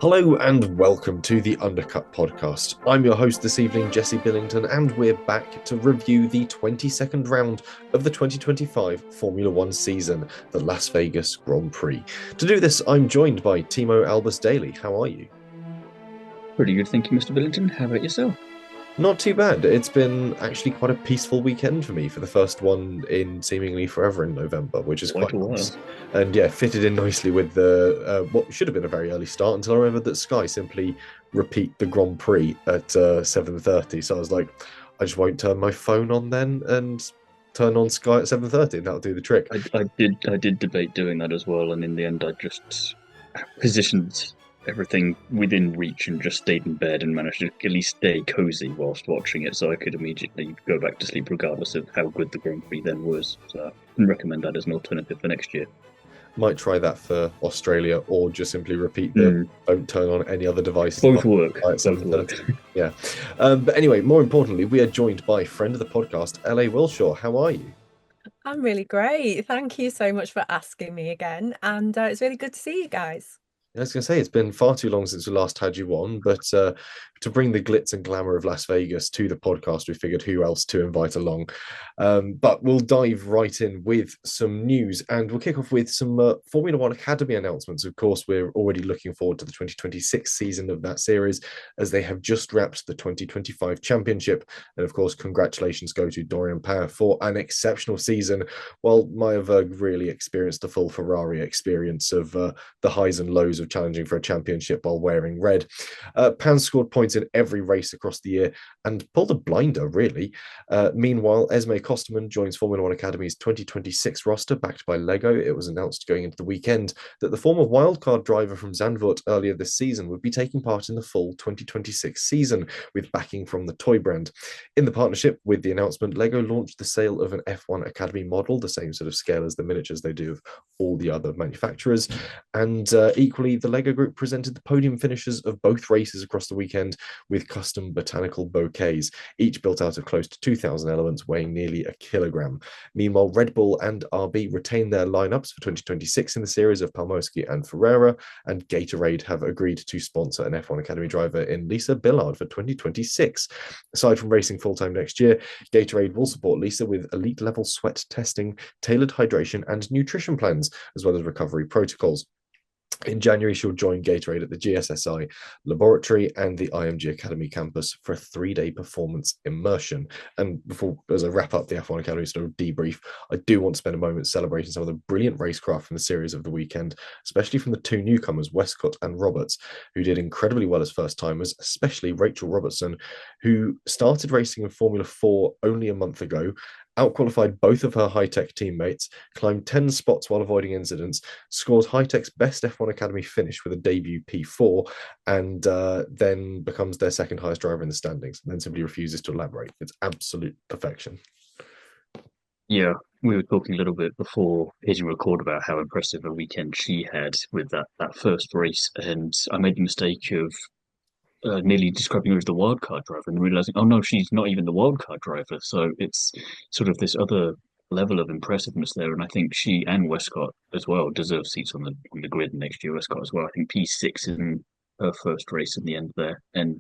Hello and welcome to the Undercut podcast. I'm your host this evening, Jesse Billington, and we're back to review the 22nd round of the 2025 Formula One season, the Las Vegas Grand Prix. To do this, I'm joined by Thiemo Albus Daly. How are you? Pretty good, thank you, Mr. Billington. How about yourself? Not too bad. It's been actually quite a peaceful weekend for me for the first one in seemingly forever in November, which is Quite quite a nice. while. And yeah, fitted in nicely with the what should have been a very early start until I remembered that Sky simply repeat the Grand Prix at 7:30. So I was like, I just won't turn my phone on then and turn on Sky at 7:30, and that'll do the trick. I did debate doing that as well, and in the end, I just positioned everything within reach and just stayed in bed and managed to at least stay cozy whilst watching it, so I could immediately go back to sleep regardless of how good the Grand Prix then was. So I can recommend that as an alternative for next year. Might try that for Australia, or just simply repeat the Mm, don't turn on any other device both work. at Both work. 7:30. Yeah. But anyway, more importantly, we are joined by friend of the podcast, LA Wilshaw. How are you? I'm really great. Thank you so much for asking me again. And it's really good to see you guys. I was going to say it's been far too long since we last had you on, but to bring the glitz and glamour of Las Vegas to the podcast, we figured who else to invite along. But we'll dive right in with some news, and we'll kick off with some Formula One Academy announcements. Of course, we're already looking forward to the 2026 season of that series, as they have just wrapped the 2025 championship. And of course, congratulations go to Dorian Paer for an exceptional season, while Meyerberg really experienced a full Ferrari experience of the highs and lows of challenging for a championship while wearing red. Pan scored points in every race across the year and pulled a blinder, really. Meanwhile, Esme Kosterman joins Formula One Academy's 2026 roster, backed by Lego. It was announced going into the weekend that the former wildcard driver from Zandvoort earlier this season would be taking part in the full 2026 season, with backing from the toy brand. In the partnership with the announcement, Lego launched the sale of an F1 Academy model, the same sort of scale as the miniatures they do of all the other manufacturers. And equally, the Lego Group presented the podium finishes of both races across the weekend with custom botanical bouquets, each built out of close to 2,000 elements weighing nearly a kilogram. Meanwhile, Red Bull and RB retain their lineups for 2026 in the series of Palmowski and Ferreira, and Gatorade have agreed to sponsor an F1 Academy driver in Lisa Billard for 2026. Aside from racing full-time next year, Gatorade will support Lisa with elite level sweat testing, tailored hydration and nutrition plans, as well as recovery protocols. In January, she'll join Gatorade at the GSSI laboratory and the IMG Academy campus for a 3-day performance immersion. And before, as I wrap up the F1 Academy sort of debrief, I do want to spend a moment celebrating some of the brilliant racecraft from the series of the weekend, especially from the two newcomers, Westcott and Roberts, who did incredibly well as first timers, especially Rachel Robertson, who started racing in Formula 4 only a month ago, outqualified both of her high-tech teammates, climbed 10 spots while avoiding incidents, scores high-tech's best F1 Academy finish with a debut P4, and then becomes their second highest driver in the standings, and then simply refuses to elaborate. It's absolute perfection. Yeah, we were talking a little bit before hitting record about how impressive a weekend she had with that first race, and I made the mistake of nearly describing her as the wildcard driver and realizing, oh no, she's not even the wildcard driver. So it's sort of this other level of impressiveness there, and I think she and Westcott as well deserve seats on the grid next year. Westcott as well. I think P6 in her first race in the end there, and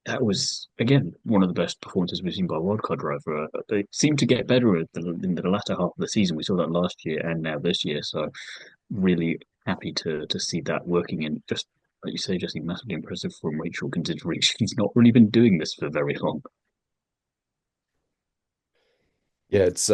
that was again one of the best performances we've seen by a wildcard driver. They seem to get better in the latter half of the season. We saw that last year and now this year. So really happy to see that working in just like you say, Jesse, massively impressive from Rachel, considering she's not really been doing this for very long. Yeah, it's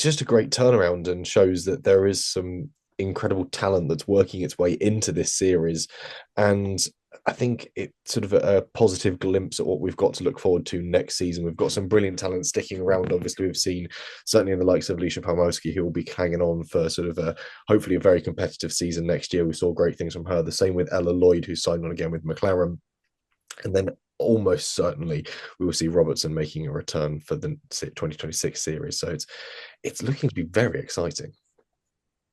just a great turnaround and shows that there is some incredible talent that's working its way into this series. And I think it's sort of a positive glimpse at what we've got to look forward to next season. We've got some brilliant talent sticking around. Obviously, we've seen certainly in the likes of Alicia Palmowski, who will be hanging on for sort of hopefully a very competitive season next year. We saw great things from her. The same with Ella Lloyd, who signed on again with McLaren. And then almost certainly we will see Robertson making a return for the 2026 series. So it's looking to be very exciting.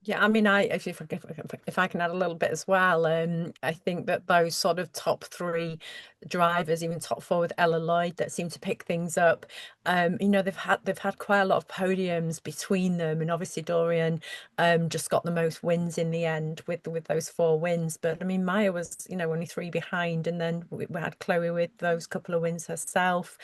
Yeah, I mean, if I can add a little bit as well, I think that those sort of top three drivers, even top four with Ella Lloyd, that seem to pick things up. they've had quite a lot of podiums between them, and obviously Dorian just got the most wins in the end with those 4 wins. But I mean, Maya was, only 3 behind, and then we had Chloe with those couple of wins herself.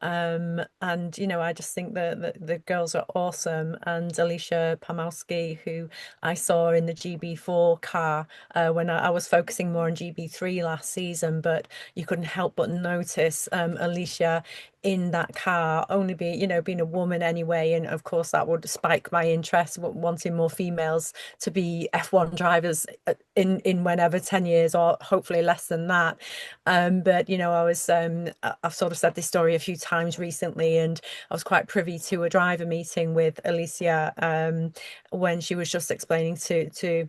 And I just think that the girls are awesome. And Alicia Pomowski, who I saw in the GB4 car when I was focusing more on GB3 last season, but you couldn't help but notice Alicia in that car, only being a woman anyway, and of course that would spike my interest, wanting more females to be F1 drivers in whenever 10 years or hopefully less than that. But I've sort of said this story a few times recently, and I was quite privy to a driver meeting with Alicia when she was just explaining to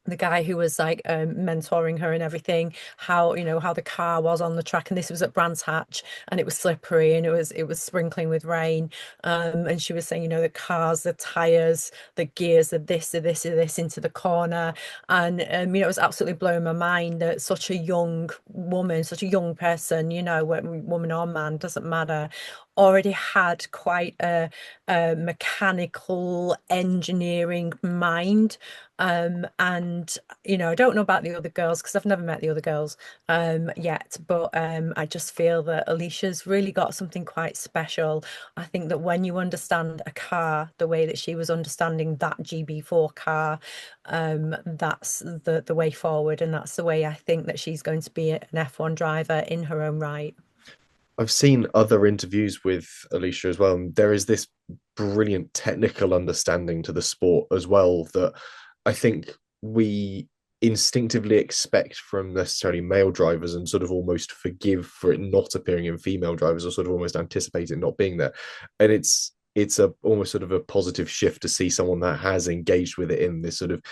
the guy who was like mentoring her and everything, how the car was on the track. And this was at Brands Hatch, and it was slippery, and it was sprinkling with rain. And she was saying, the cars, the tires, the gears, the this, the this, the this into the corner. And it was absolutely blowing my mind that such a young woman, such a young person, woman or man, doesn't matter, already had quite a mechanical engineering mind. And I don't know about the other girls because I've never met the other girls yet, but I just feel that Alicia's really got something quite special. I think that when you understand a car the way that she was understanding that GB4 car, that's the way forward, and that's the way I think that she's going to be an F1 driver in her own right. I've seen other interviews with Alicia as well, and there is this brilliant technical understanding to the sport as well that I think we instinctively expect from necessarily male drivers, and sort of almost forgive for it not appearing in female drivers, or sort of almost anticipate it not being there. And it's a almost sort of a positive shift to see someone that has engaged with it in this sort of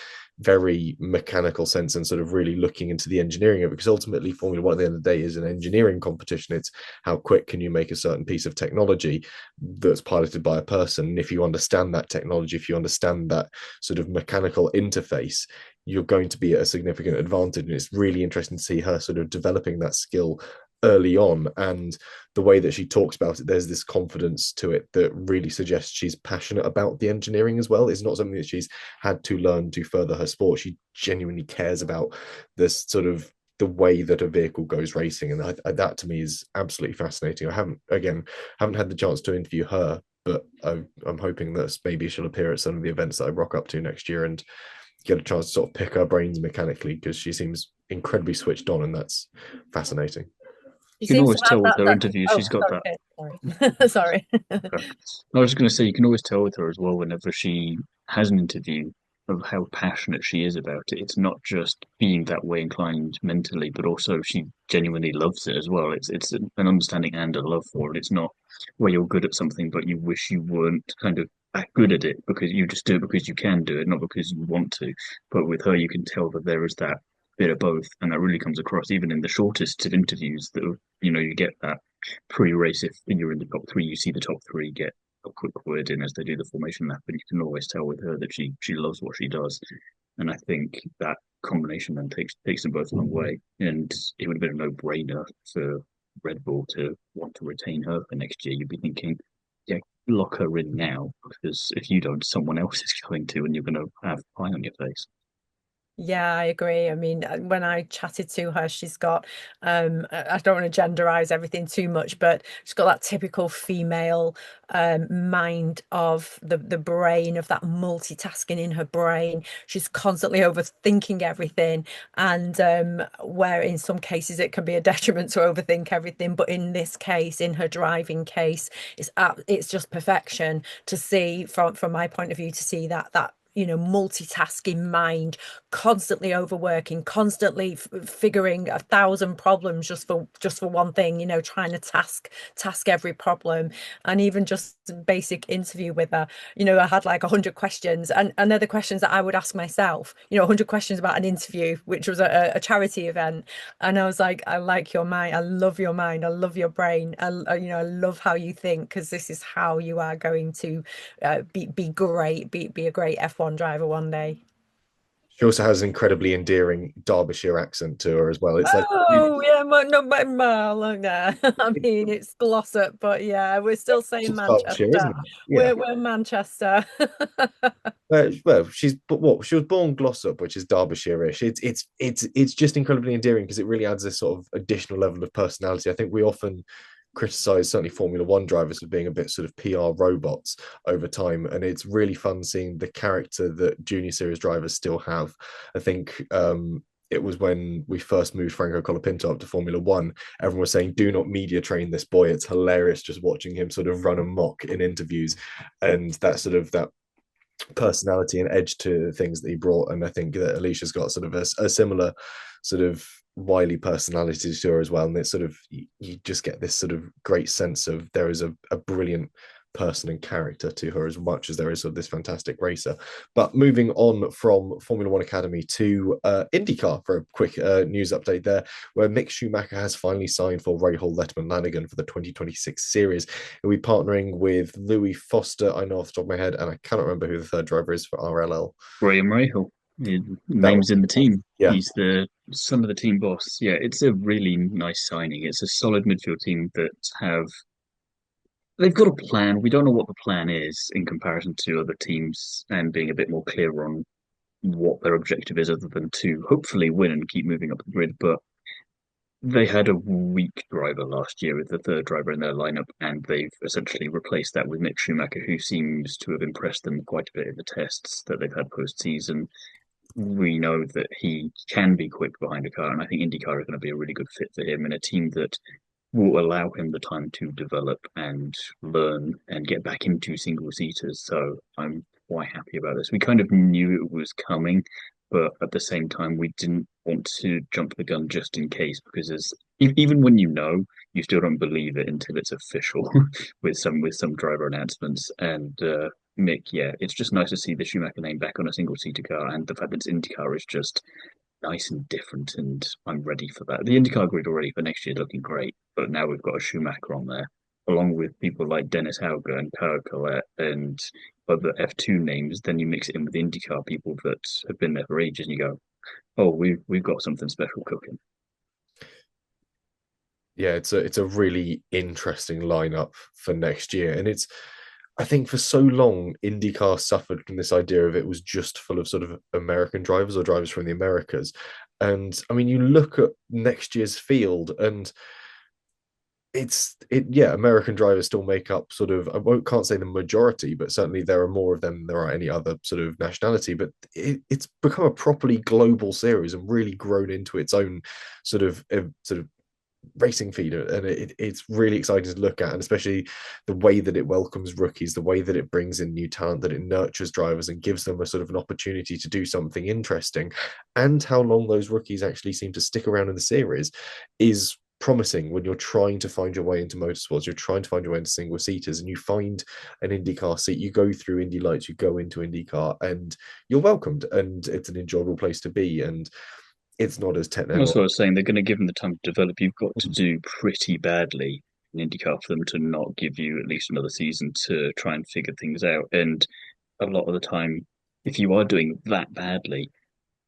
very mechanical sense, and sort of really looking into the engineering of it, because ultimately Formula One at the end of the day is an engineering competition. It's how quick can you make a certain piece of technology that's piloted by a person. And if you understand that technology, if you understand that sort of mechanical interface, you're going to be at a significant advantage. And it's really interesting to see her sort of developing that skill early on, and the way that she talks about it, there's this confidence to it that really suggests she's passionate about the engineering as well. It's not something that she's had to learn to further her sport. She genuinely cares about this sort of the way that a vehicle goes racing, and that to me is absolutely fascinating. I haven't had the chance to interview her, but I'm hoping that maybe she'll appear at some of the events that I rock up to next year and get a chance to sort of pick her brains mechanically, because she seems incredibly switched on, and that's fascinating. She You can seems always to have tell with her that. interviews, Oh, she's got that. sorry. Sorry. I was just going to say, you can always tell with her as well whenever she has an interview of how passionate she is about it. It's not just being that way inclined mentally, but also she genuinely loves it as well. It's an understanding and a love for it. It's not where you're good at something, but you wish you weren't kind of that good at it because you just do it because you can do it, not because you want to. But with her, you can tell that there is that bit of both, and that really comes across even in the shortest of interviews. That you get that pre-race, if you're in the top three, you see the top three get a quick word in as they do the formation lap, and you can always tell with her that she loves what she does. And I think that combination then takes them both a long way. And it would have been a no-brainer for Red Bull to want to retain her for next year. You'd be thinking, yeah, lock her in now, because if you don't, someone else is going to, and you're going to have pie on your face. Yeah, I agree. I mean, when I chatted to her, she's got, I don't want to genderize everything too much, but she's got that typical female mind of the brain, of that multitasking in her brain. She's constantly overthinking everything. And where in some cases it can be a detriment to overthink everything, but in this case, in her driving case, it's just perfection to see from my point of view, to see that multitasking mind, constantly overworking, constantly figuring 1,000 problems just for one thing, trying to task every problem. And even just basic interview with her, I had like 100 questions, and they're the questions that I would ask myself, 100 questions about an interview, which was a charity event. And I was like, I like your mind, I love your mind, I love your brain, I love how you think, because this is how you are going to be great, be a great F1 driver one day. She also has an incredibly endearing Derbyshire accent to her as well. It's like Oh yeah, no, but yeah. I mean, it's Glossop, but yeah, we're still saying it's Derbyshire, Manchester. isn't it? Yeah. We're Manchester. Well, she was born Glossop, which is Derbyshire-ish. It's just incredibly endearing because it really adds this sort of additional level of personality. I think we often criticize certainly Formula One drivers for being a bit sort of PR robots over time, and it's really fun seeing the character that junior series drivers still have. I think it was when we first moved Franco Colapinto up to Formula One, everyone was saying, do not media train this boy. It's hilarious just watching him sort of run amok in interviews. And that personality and edge to things that he brought. And I think that Alicia's got sort of a similar sort of wily personality to her as well. And it's sort of, you just get this sort of great sense of there is a brilliant person and character to her as much as there is sort of this fantastic racer. But moving on from Formula One Academy to IndyCar for a quick news update there, where Mick Schumacher has finally signed for Rahal Letterman Lanigan for the 2026 series. He'll be partnering with Louis Foster, I know off the top of my head, and I cannot remember who the third driver is for RLL. Graham Rahal, names in the team. Yeah. He's the son of the team boss. Yeah, it's a really nice signing. It's a solid midfield team that have they've got a plan. We don't know what the plan is in comparison to other teams and being a bit more clear on what their objective is other than to hopefully win and keep moving up the grid. But they had a weak driver last year with the third driver in their lineup, and they've essentially replaced that with Mick Schumacher, who seems to have impressed them quite a bit in the tests that they've had post-season. We know that he can be quick behind a car, and I think IndyCar is going to be a really good fit for him in a team that will allow him the time to develop and learn and get back into single seaters. So I'm quite happy about this. We kind of knew it was coming, but at the same time, we didn't want to jump the gun just in case because even when you know, you still don't believe it until it's official with some driver announcements. And Mick, yeah, it's just nice to see the Schumacher name back on a single seater car, and the fact that it's IndyCar is just nice and different, and I'm ready for that. The IndyCar grid already for next year looking great, but now we've got a Schumacher on there, along with people like Dennis Hauger and Power Collette and other F2 names. Then you mix it in with the IndyCar people that have been there for ages, and you go, "Oh, we've got something special cooking." Yeah, it's a really interesting lineup for next year, and it's I think for so long, IndyCar suffered from this idea of it was just full of sort of American drivers or drivers from the Americas. And I mean, you look at next year's field and yeah, American drivers still make up sort of, can't say the majority, but certainly there are more of them than there are any other sort of nationality. But it's become a properly global series and really grown into its own sort of racing feeder, and it's really exciting to look at, and especially the way that it welcomes rookies, the way that it brings in new talent, that it nurtures drivers and gives them a sort of an opportunity to do something interesting, and how long those rookies actually seem to stick around in the series is promising when you're trying to find your way into motorsports, you're trying to find your way into single seaters, and you find an IndyCar seat, you go through Indy Lights, you go into IndyCar, and you're welcomed, and it's an enjoyable place to be, and it's not as That's technical. what I was saying. They're going to give them the time to develop. You've got to do pretty badly in IndyCar for them to not give you at least another season to try and figure things out. And a lot of the time, if you are doing that badly,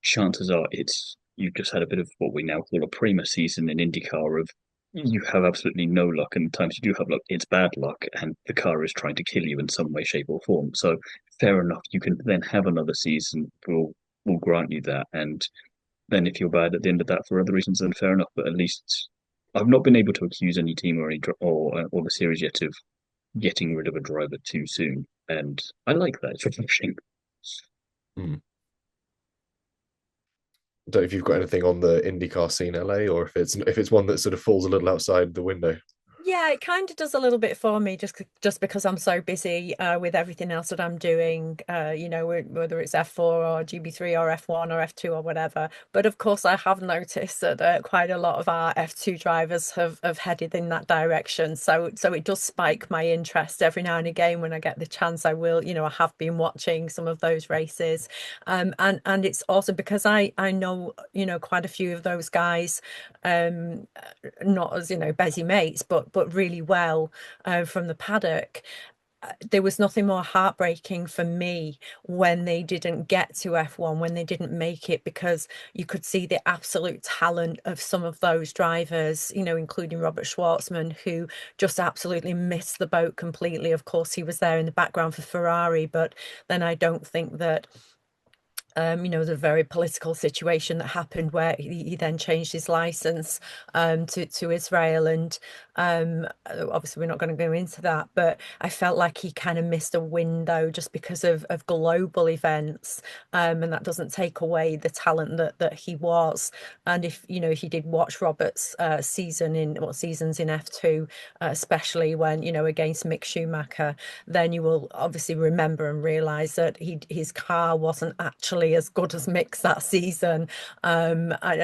chances are it's you've just had a bit of what we now call a prima season in IndyCar of you have absolutely no luck, and the times you do have luck, it's bad luck, and the car is trying to kill you in some way, shape, or form. So fair enough, you can then have another season. We'll grant you that, and then if you're bad at the end of that for other reasons, then fair enough. But at least I've not been able to accuse any team or or the series yet of getting rid of a driver too soon, and I like that. It's refreshing. Hmm. Don't know if you've got anything on the IndyCar scene, LA, or if it's one that sort of falls a little outside the window. Yeah, it kind of does a little bit for me just because I'm so busy with everything else that I'm doing, whether it's F4 or GB3 or F1 or F2 or whatever. But of course, I have noticed that quite a lot of our F2 drivers have headed in that direction. So it does spike my interest every now and again when I get the chance. I will, I have been watching some of those races, and it's awesome because I know quite a few of those guys, not as busy mates, but really well from the paddock. there was nothing more heartbreaking for me when they didn't get to F1, when they didn't make it, because you could see the absolute talent of some of those drivers, including Robert Schwartzman, who just absolutely missed the boat completely. Of course, he was there in the background for Ferrari, but then I don't think that the very political situation that happened where he then changed his license to Israel. And obviously, we're not going to go into that, but I felt like he kind of missed a window just because of global events. And that doesn't take away the talent that he was. And if he did watch Robert's seasons in F2, especially when, against Mick Schumacher, then you will obviously remember and realize that his car wasn't actually as good as Mick's that season. I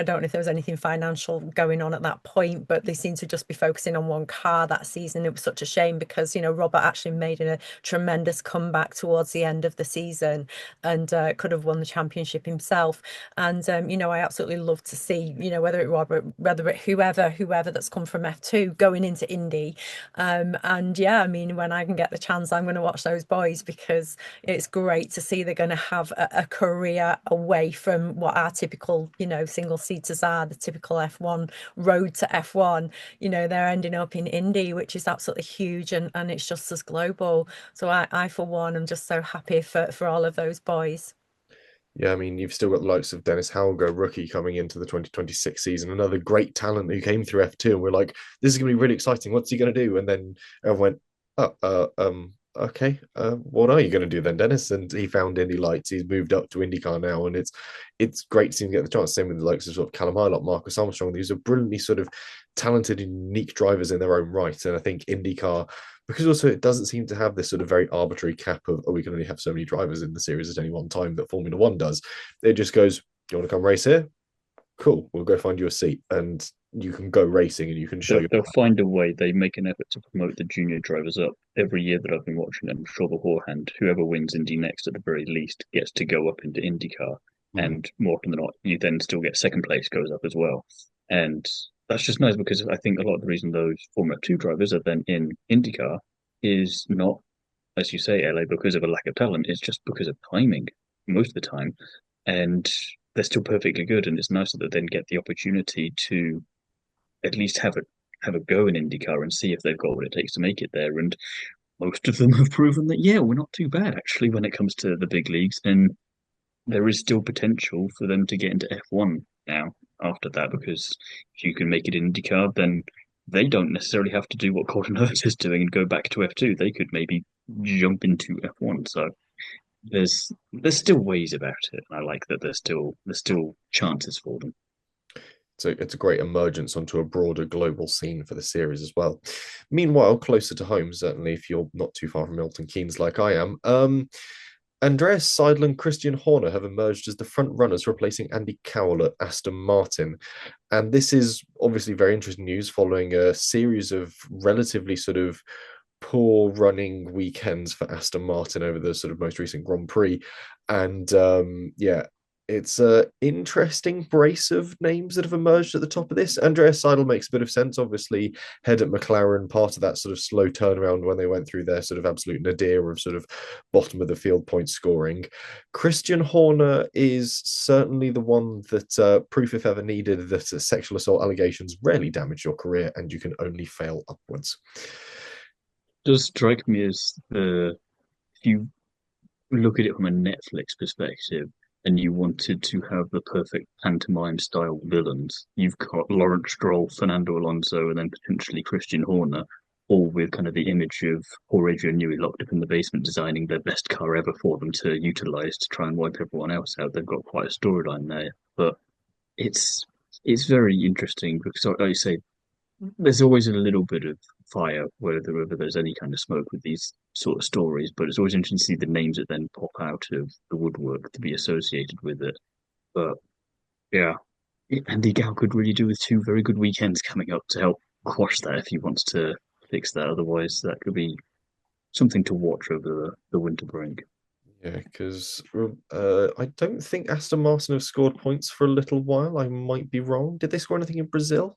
don't know if there was anything financial going on at that point, but they seemed to just be focusing on one car that season. It was such a shame because, Robert actually made a tremendous comeback towards the end of the season and could have won the championship himself. And, I absolutely love to see, whether it Robert, whether it whoever that's come from F2 going into Indy. And yeah, I mean, when I can get the chance, I'm going to watch those boys because it's great to see they're going to have a career away from what our typical, single seaters are, the typical F1 road to F1. They're ending up in Indy, which is absolutely huge, and it's just as global. So I for one, am just so happy for all of those boys. Yeah, I mean, you've still got the likes of Dennis Hauger, rookie, coming into the 2026 season, another great talent who came through F2, and we're like, this is going to be really exciting. What's he going to do? And then everyone went, okay, what are you going to do then, Dennis? And he found Indy Lights. He's moved up to IndyCar now, and it's great to see him get the chance. Same with the likes of sort of Callum Hillock, Marcus Armstrong. These are brilliantly sort of talented and unique drivers in their own right. And I think IndyCar, because also it doesn't seem to have this sort of very arbitrary cap of, oh, we can only have so many drivers in the series at any one time that Formula One does. It just goes, you want to come race here? Cool, we'll go find you a seat and you can go racing and you can show They'll find a way. They make an effort to promote the junior drivers up every year that I've been watching. I'm sure beforehand, whoever wins Indy next, at the very least, gets to go up into IndyCar. And more often than not, you then still get second place goes up as well. And that's just nice because I think a lot of the reason those Formula 2 drivers are then in IndyCar is not, as you say, LA, because of a lack of talent. It's just because of timing most of the time. And they're still perfectly good. And it's nice that they then get the opportunity to at least have a go in IndyCar and see if they've got what it takes to make it there. And most of them have proven that, yeah, we're not too bad actually when it comes to the big leagues. And there is still potential for them to get into F1 now after that, because if you can make it in IndyCar, then they don't necessarily have to do what Gordon Hurst is doing and go back to F2. They could maybe jump into F1. So there's still ways about it. I like that there's still chances for them. So it's a great emergence onto a broader global scene for the series as well. Meanwhile, closer to home, certainly if you're not too far from Milton Keynes like I am, Andreas Seidl and Christian Horner have emerged as the front runners replacing Andy Cowell at Aston Martin. And this is obviously very interesting news following a series of relatively sort of poor running weekends for Aston Martin over the sort of most recent Grand Prix. And yeah, it's an interesting brace of names that have emerged at the top of this. Andreas Seidl makes a bit of sense, obviously, head at McLaren, part of that sort of slow turnaround when they went through their sort of absolute nadir of sort of bottom of the field point scoring. Christian Horner is certainly the one that, proof if ever needed, that sexual assault allegations rarely damage your career and you can only fail upwards. Does strike me as if you look at it from a Netflix perspective and you wanted to have the perfect pantomime style villains, you've got Lawrence Stroll, Fernando Alonso, and then potentially Christian Horner, all with kind of the image of poor Adrian Newey locked up in the basement designing their best car ever for them to utilize to try and wipe everyone else out. They've got quite a storyline there, but it's very interesting because, like you say, there's always a little bit of fire whether there's any kind of smoke with these sort of stories, but it's always interesting to see the names that then pop out of the woodwork to be associated with it. But yeah, Andy Gow could really do with two very good weekends coming up to help quash that if he wants to fix that. Otherwise, that could be something to watch over the winter break. Yeah, because I don't think Aston Martin have scored points for a little while. I might be wrong. Did they score anything in Brazil?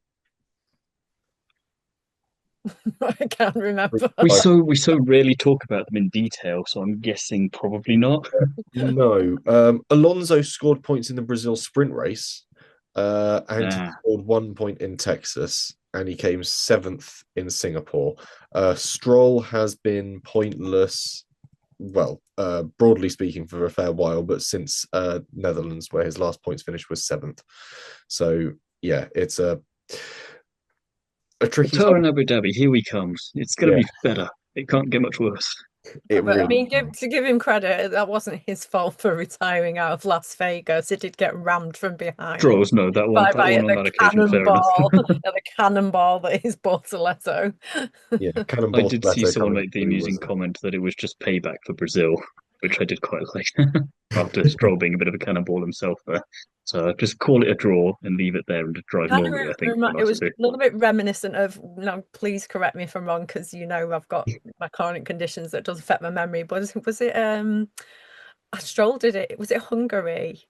I can't remember. We so rarely talk about them in detail, so I'm guessing probably not. No. Alonso scored points in the Brazil sprint race, and he scored 1 point in Texas, and he came seventh in Singapore. Stroll has been pointless, well, broadly speaking, for a fair while, but since Netherlands, where his last points finish was seventh. So yeah, it's a tricky. Qatar and Abu Dhabi, here he comes. It's going to be better. It can't get much worse. But I mean, to give him credit, that wasn't his fault for retiring out of Las Vegas. It did get rammed from behind. Draws, no, that one on that occasion, fair enough. The cannonball that is Bortoletto. Yeah, cannonball. I did see someone make the amusing comment that it was just payback for Brazil, which I did quite like. After Stroll being a bit of a cannonball himself there. So just call it a draw and leave it there and just drive normally, I think. It was a little bit reminiscent of, now please correct me if I'm wrong, because I've got my chronic conditions that does affect my memory, but was it Stroll did it? Was it Hungary?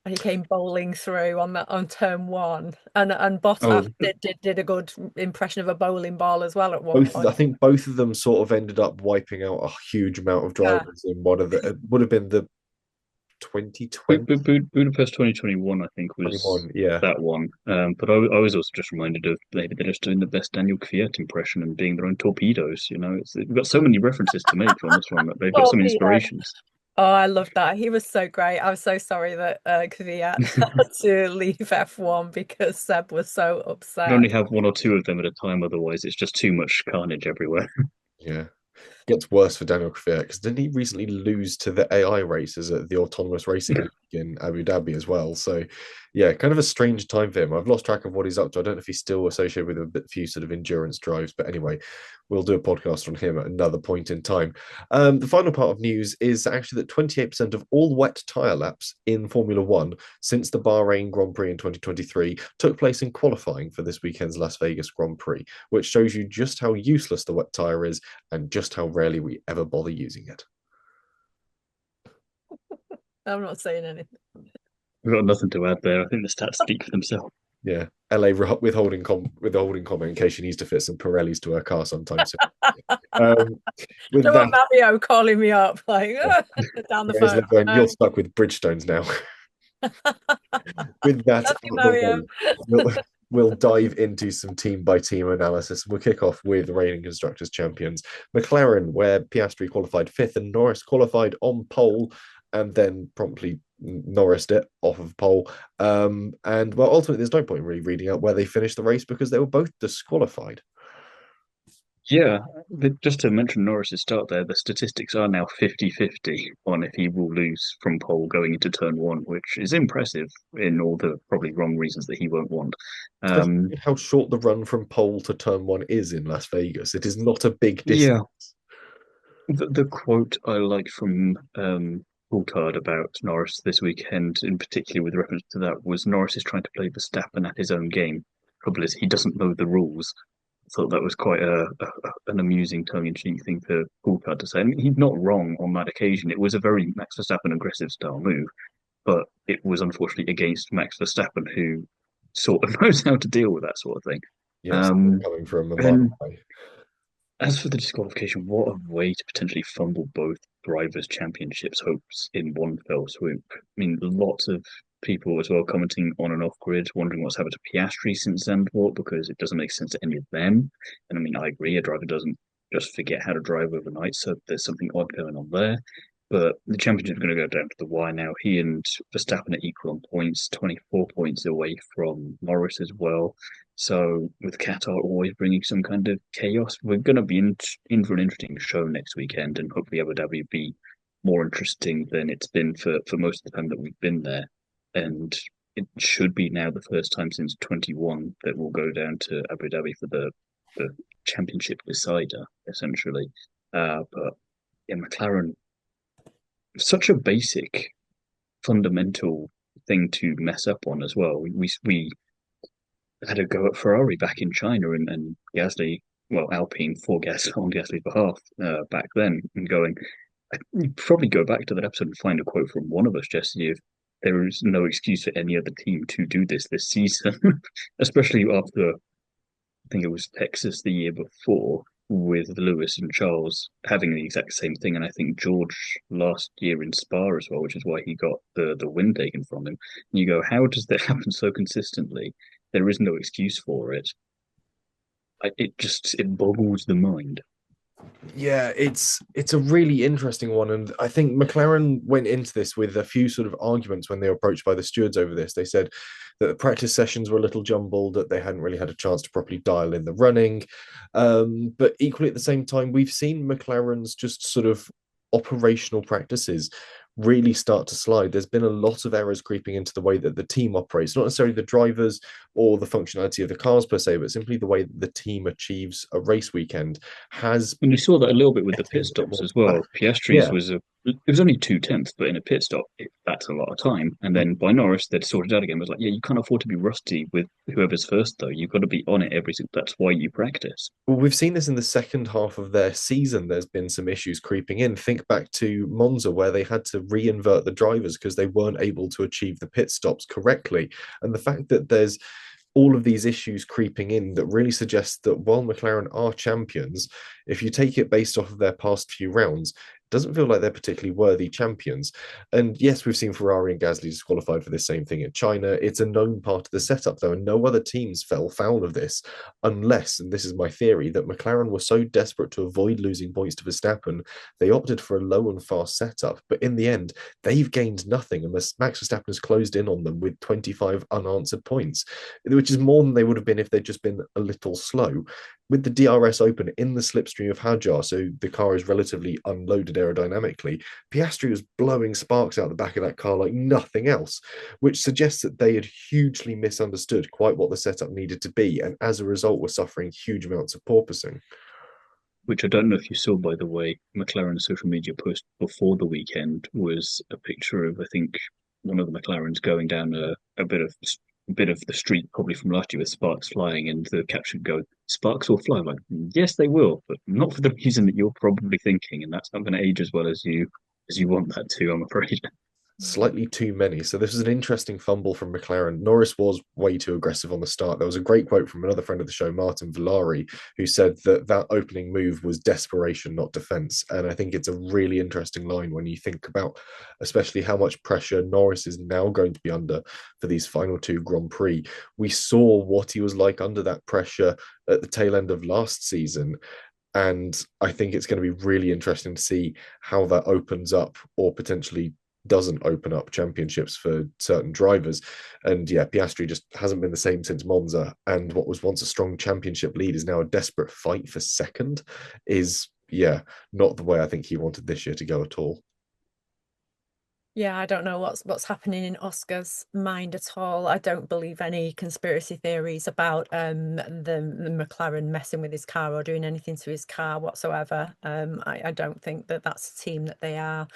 And he came bowling through on turn one, and Bottas did a good impression of a bowling ball as well at one point. I think both of them sort of ended up wiping out a huge amount of drivers in one of the. It would have been the 2020 Budapest 2021, I think, was that one. But I was also just reminded of maybe they're just doing the best Daniel Kvyat impression and being their own torpedoes. We've got so many references to make on this one that they've got some inspirations. Oh, I loved that. He was so great. I was so sorry that Kvyat had to leave F1 because Seb was so upset. You only have one or two of them at a time, otherwise it's just too much carnage everywhere. Yeah. Gets worse for Daniel Kvyat because didn't he recently lose to the AI races at the autonomous racing league in Abu Dhabi as well? So yeah, kind of a strange time for him. I've lost track of what he's up to. I don't know if he's still associated with a few sort of endurance drives, but anyway, we'll do a podcast on him at another point in time. The final part of news is actually that 28% of all wet tyre laps in Formula One since the Bahrain Grand Prix in 2023 took place in qualifying for this weekend's Las Vegas Grand Prix, which shows you just how useless the wet tyre is and just how rarely we ever bother using it. I'm not saying anything. We've got nothing to add there. I think the stats speak for themselves. Yeah, LA withholding comment in case she needs to fit some Pirellis to her car sometime soon. With that, Mario calling me up like down the phone. Going, you're stuck with Bridgestones now. With that, we'll dive into some team by team analysis. We'll kick off with reigning constructors champions McLaren, where Piastri qualified fifth and Norris qualified on pole, and then promptly Norrised it off of pole. And well, ultimately, there's no point really reading out where they finished the race because they were both disqualified. Yeah, just to mention Norris's start there, the statistics are now 50-50 on if he will lose from pole going into turn one, which is impressive in all the probably wrong reasons that he won't want. How short the run from pole to turn one is in Las Vegas. It is not a big distance. Yeah. The quote I like from Coulthard about Norris this weekend, in particular with reference to that, was Norris is trying to play Verstappen at his own game. Trouble is, he doesn't know the rules. I thought that was quite an amusing tongue-in-cheek thing for Coulthard to say. I mean, he's not wrong on that occasion. It was a very Max Verstappen aggressive style move, but it was unfortunately against Max Verstappen, who sort of knows how to deal with that sort of thing. Yes, coming from a mile away. As for the disqualification, what a way to potentially fumble both drivers' championships hopes in one fell swoop. I mean, lots of people as well commenting on and off grid, wondering what's happened to Piastri since Zandvoort because it doesn't make sense to any of them. And I mean, I agree, a driver doesn't just forget how to drive overnight, so there's something odd going on there. But the championship's going to go down to the wire now. He and Verstappen are equal on points, 24 points away from Norris as well. So with Qatar always bringing some kind of chaos, we're going to be in for an interesting show next weekend, and hopefully Abu Dhabi will be more interesting than it's been for most of the time that we've been there. And it should be now the first time since 21 that we'll go down to Abu Dhabi for the championship decider, essentially. But yeah, McLaren, such a basic, fundamental thing to mess up on as well. We had a go at Ferrari back in China and Gasly, well, Alpine for Gasly on Gasly's behalf back then, and going, I'd probably go back to that episode and find a quote from one of us, Jesse, if there is no excuse for any other team to do this season, especially after think it was Texas the year before, with Lewis and Charles having the exact same thing, and I think George last year in Spa as well, which is why he got the win taken from him. And you go, how does that happen so consistently? There is no excuse for it. It boggles the mind. Yeah, it's a really interesting one, and I think McLaren went into this with a few sort of arguments when they were approached by the stewards over this. They said that the practice sessions were a little jumbled, that they hadn't really had a chance to properly dial in the running, but equally at the same time, we've seen McLaren's just sort of operational practices really start to slide. There's been a lot of errors creeping into the way that the team operates, not necessarily the drivers or the functionality of the cars per se, but simply the way that the team achieves a race weekend has. And you saw that a little bit with the pit stops as well. Piastri's Yeah. it was only 2/10, but in a pit stop, that's a lot of time. And then by Norris, they'd sorted out again. It was like, yeah, you can't afford to be rusty with whoever's first, though. You've got to be on it every single. That's why you practice. Well, we've seen this in the second half of their season. There's been some issues creeping in. Think back to Monza, where they had to re-invert the drivers because they weren't able to achieve the pit stops correctly. And the fact that there's all of these issues creeping in that really suggests that while McLaren are champions, if you take it based off of their past few rounds, it doesn't feel like they're particularly worthy champions. And yes, we've seen Ferrari and Gasly disqualified for this same thing in China. It's a known part of the setup, though, and no other teams fell foul of this unless, and this is my theory, that McLaren were so desperate to avoid losing points to Verstappen, they opted for a low and fast setup. But in the end, they've gained nothing, and Max Verstappen has closed in on them with 25 unanswered points, which is more than they would have been if they'd just been a little slow. With the DRS open in the slipstream of Hadjar, so the car is relatively unloaded aerodynamically, Piastri was blowing sparks out the back of that car like nothing else, which suggests that they had hugely misunderstood quite what the setup needed to be, and as a result were suffering huge amounts of porpoising. Which I don't know if you saw, by the way. McLaren's social media post before the weekend was a picture of, I think, one of the McLarens going down a bit of the street, probably from last year, with sparks flying, and the caption go, "Sparks will fly." I'm like, yes, they will, but not for the reason that you're probably thinking, and that's not going to age as well as you want that to, I'm afraid. Slightly too many. So this was an interesting fumble from McLaren. Norris was way too aggressive on the start. There was a great quote from another friend of the show, Martin Villari, who said that that opening move was desperation, not defense. And I think it's a really interesting line when you think about especially how much pressure Norris is now going to be under for these final two Grand Prix. We saw what he was like under that pressure at the tail end of last season. And I think it's going to be really interesting to see how that opens up or potentially doesn't open up championships for certain drivers. And yeah, Piastri just hasn't been the same since Monza. And what was once a strong championship lead is now a desperate fight for second, is, yeah, not the way I think he wanted this year to go at all. Yeah, I don't know what's happening in Oscar's mind at all. I don't believe any conspiracy theories about the McLaren messing with his car or doing anything to his car whatsoever. I don't think that that's the team that they are.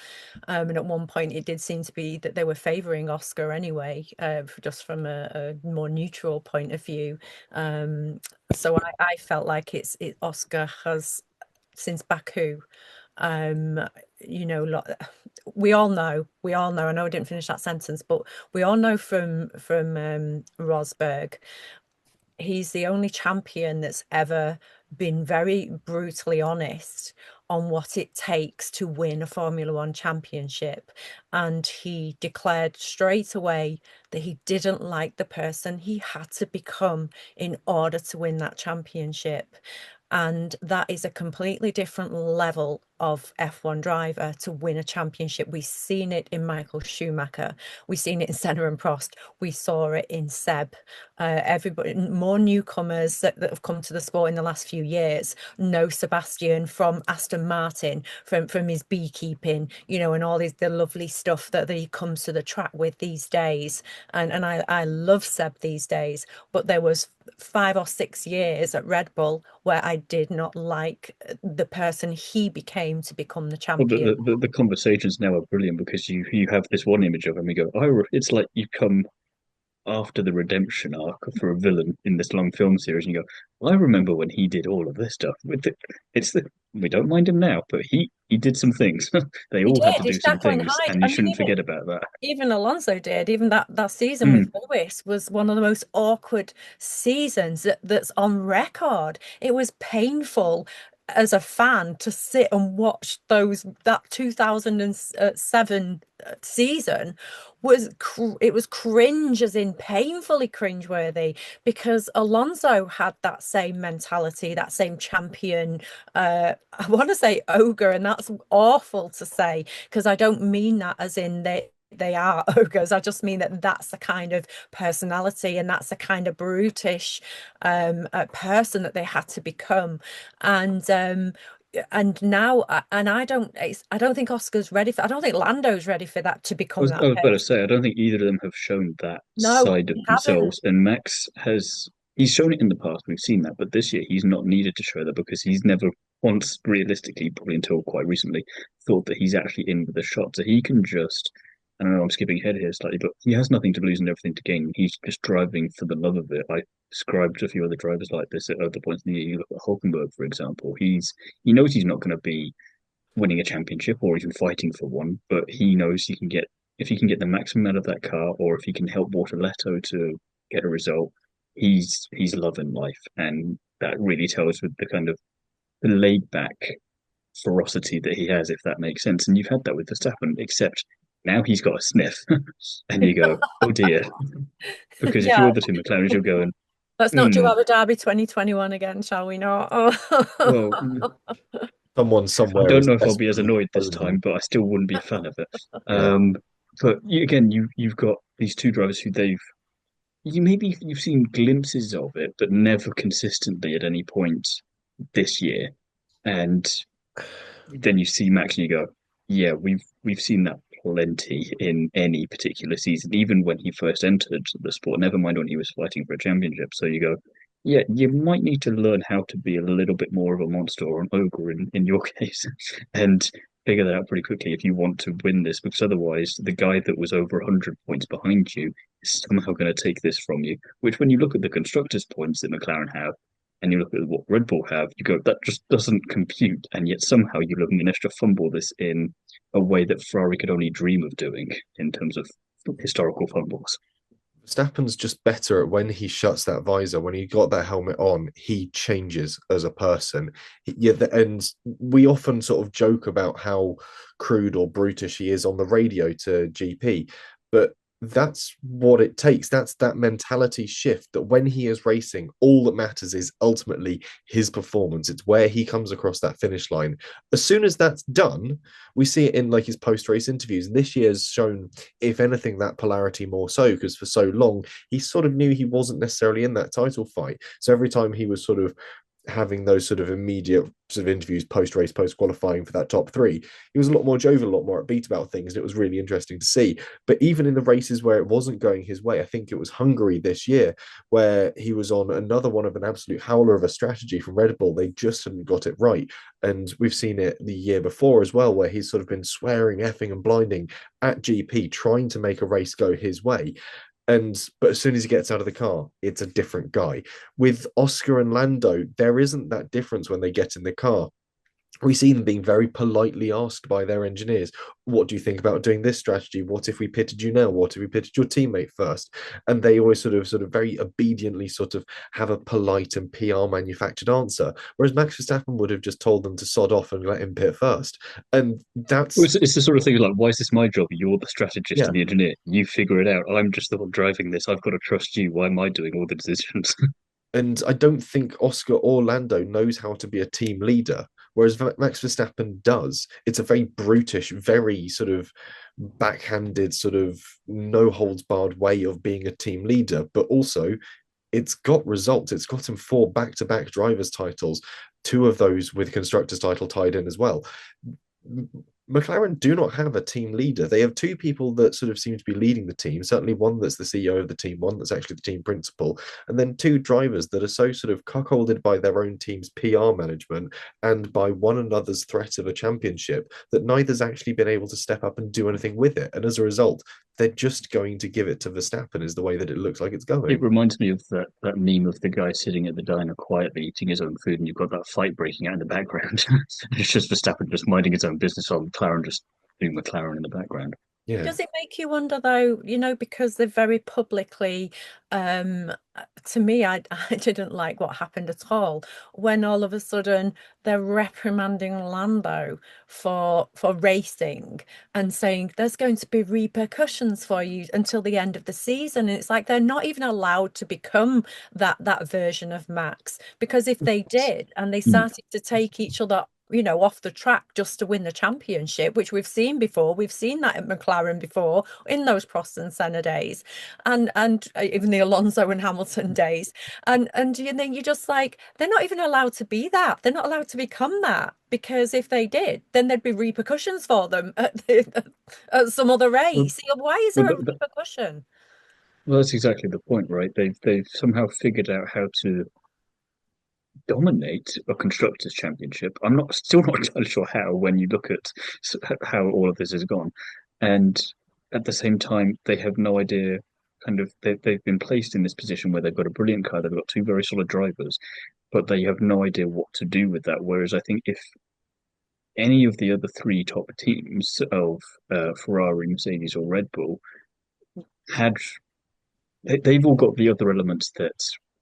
And at one point, it did seem to be that they were favouring Oscar anyway, just from a more neutral point of view. So I felt like Oscar has, since Baku, um you know, we all know, I know I didn't finish that sentence, but we all know from Rosberg, he's the only champion that's ever been very brutally honest on what it takes to win a Formula One championship. And he declared straight away that he didn't like the person he had to become in order to win that championship. And that is a completely different level of F1 driver to win a championship. We've seen it in Michael Schumacher. We've seen it in Senna and Prost. We saw it in Seb. Everybody, more newcomers that have come to the sport in the last few years know Sebastian from Aston Martin, from his beekeeping, you know, and all the lovely stuff that he comes to the track with these days. And I love Seb these days, but there was 5 or 6 years at Red Bull where I did not like the person he became to become the Well, champion. the conversations now are brilliant because you have this one image of him. You go, oh, it's like you come after the redemption arc for a villain in this long film series, and you go, I remember when he did all of this stuff. We don't mind him now, but he did some things. They He all had to did. He do some sat behind. things, and you I mean, shouldn't forget about that. even Alonso did. Even that season with Mm. Lewis was one of the most awkward seasons that's on record. It was painful as a fan to sit and watch that 2007 season. It was cringe, as in painfully cringeworthy, because Alonso had that same mentality, that same champion, I want to say ogre, and that's awful to say, because I don't mean that as in they are ogres. I just mean that that's the kind of personality, and that's the kind of brutish person that they had to become. And now, and I don't think Oscar's ready for, I don't think Lando's ready for that, to become I that was about to person. say, I don't think either of them have shown that No, side of he hasn't. themselves. And Max he's shown it in the past, we've seen that, but this year he's not needed to show that because he's never once realistically, probably until quite recently, thought that he's actually in with a shot. So he can just, I don't know, I'm skipping ahead here slightly, but he has nothing to lose and everything to gain. He's just driving for the love of it. I described a few other drivers like this at other points in the year. You look at Hulkenberg, for example. He knows he's not going to be winning a championship or even fighting for one, but he knows he can get if he can get the maximum out of that car, or if he can help Bortoleto to get a result, he's loving life, and that really tells with the kind of the laid back ferocity that he has, if that makes sense. And you've had that with Verstappen, except now he's got a sniff, and you go, oh dear, because if Yeah, you're the two McLarens, you're going, let's not do hmm, Abu Dhabi 2021 again, shall we not? well, Someone I somewhere don't is know if I'll be as desperately annoyed this owning. time, but I still wouldn't be a fan of it. Yeah. But again, you've got these two drivers who you've seen glimpses of it, but never consistently at any point this year. And then you see Max and you go, yeah, we've seen that plenty in any particular season, even when he first entered the sport, never mind when he was fighting for a championship. So you go, yeah, you might need to learn how to be a little bit more of a monster or an ogre in your case, and figure that out pretty quickly if you want to win this, because otherwise the guy that was over 100 points behind you is somehow going to take this from you, which when you look at the constructors' points that McLaren have, and you look at what Red Bull have, you go, that just doesn't compute. And yet somehow you managed to fumble this in a way that Ferrari could only dream of doing in terms of historical fumbles. Verstappen's just better at when he shuts that visor, when he got that helmet on, he changes as a person. Yeah, and we often sort of joke about how crude or brutish he is on the radio to GP, but that's what it takes. That's that mentality shift that when he is racing, all that matters is ultimately his performance. It's where he comes across that finish line. As soon as that's done, we see it in like his post-race interviews. And this year has shown, if anything, that polarity more so, because for so long he sort of knew he wasn't necessarily in that title fight. So every time he was sort of having those sort of immediate sort of interviews post race, post qualifying for that top three, he was a lot more jovial, a lot more upbeat about things, and it was really interesting to see. But even in the races where it wasn't going his way, I think it was Hungary this year, where he was on another one of an absolute howler of a strategy from Red Bull. They just hadn't got it right. And we've seen it the year before as well, where he's sort of been swearing, effing, and blinding at GP, trying to make a race go his way. But as soon as he gets out of the car, it's a different guy. With Oscar and Lando, there isn't that difference when they get in the car. We see them being very politely asked by their engineers, what do you think about doing this strategy? What if we pitted you now? What if we pitted your teammate first? And they always sort of very obediently sort of have a polite and PR manufactured answer. Whereas Max Verstappen would have just told them to sod off and let him pit first. And Well, that's, it's the sort of thing like, why is this my job? You're the strategist yeah. and the engineer. You figure it out. I'm just the one driving this. I've got to trust you. Why am I doing all the decisions? And I don't think Oscar or Lando knows how to be a team leader, whereas Max Verstappen does. It's a very brutish, very sort of backhanded, sort of no holds barred way of being a team leader, but also it's got results. It's got him 4 back-to-back drivers' titles, 2 of those with constructors' title tied in as well. McLaren do not have a team leader. They have two people that sort of seem to be leading the team. Certainly one that's the CEO of the team, one that's actually the team principal, and then two drivers that are so sort of cuckolded by their own team's PR management and by one another's threat of a championship that neither's actually been able to step up and do anything with it. And as a result, they're just going to give it to Verstappen is the way that it looks like it's It going. reminds me of that meme of the guy sitting at the diner quietly eating his own food, and you've got that fight breaking out in the background. It's just Verstappen just minding his own business, while McLaren just doing McLaren in the background. Yeah. Does it make you wonder though, because they're very publicly, to me, I didn't like what happened at all when all of a sudden they're reprimanding Lando for racing and saying there's going to be repercussions for you until the end of the season. And it's like they're not even allowed to become that version of Max, because if they did and they Mm. started to take each other off the track just to win the championship, which we've seen before. We've seen that at McLaren before in those Prost and Senna days, and even the Alonso and Hamilton days. And you're just like, they're not even allowed to be that. They're not allowed to become that, because if they did, then there'd be repercussions for them at some other Well, race. Why is well, there a repercussion? well, that's exactly the point, right? They've somehow figured out how to dominate a constructors championship. I'm not still not entirely sure how, when you look at how all of this has gone, and at the same time they have no idea. Kind of, they've been placed in this position where they've got a brilliant car, they've got two very solid drivers, but they have no idea what to do with that. Whereas I think if any of the other three top teams of Ferrari, Mercedes, or Red Bull had, they've all got the other elements that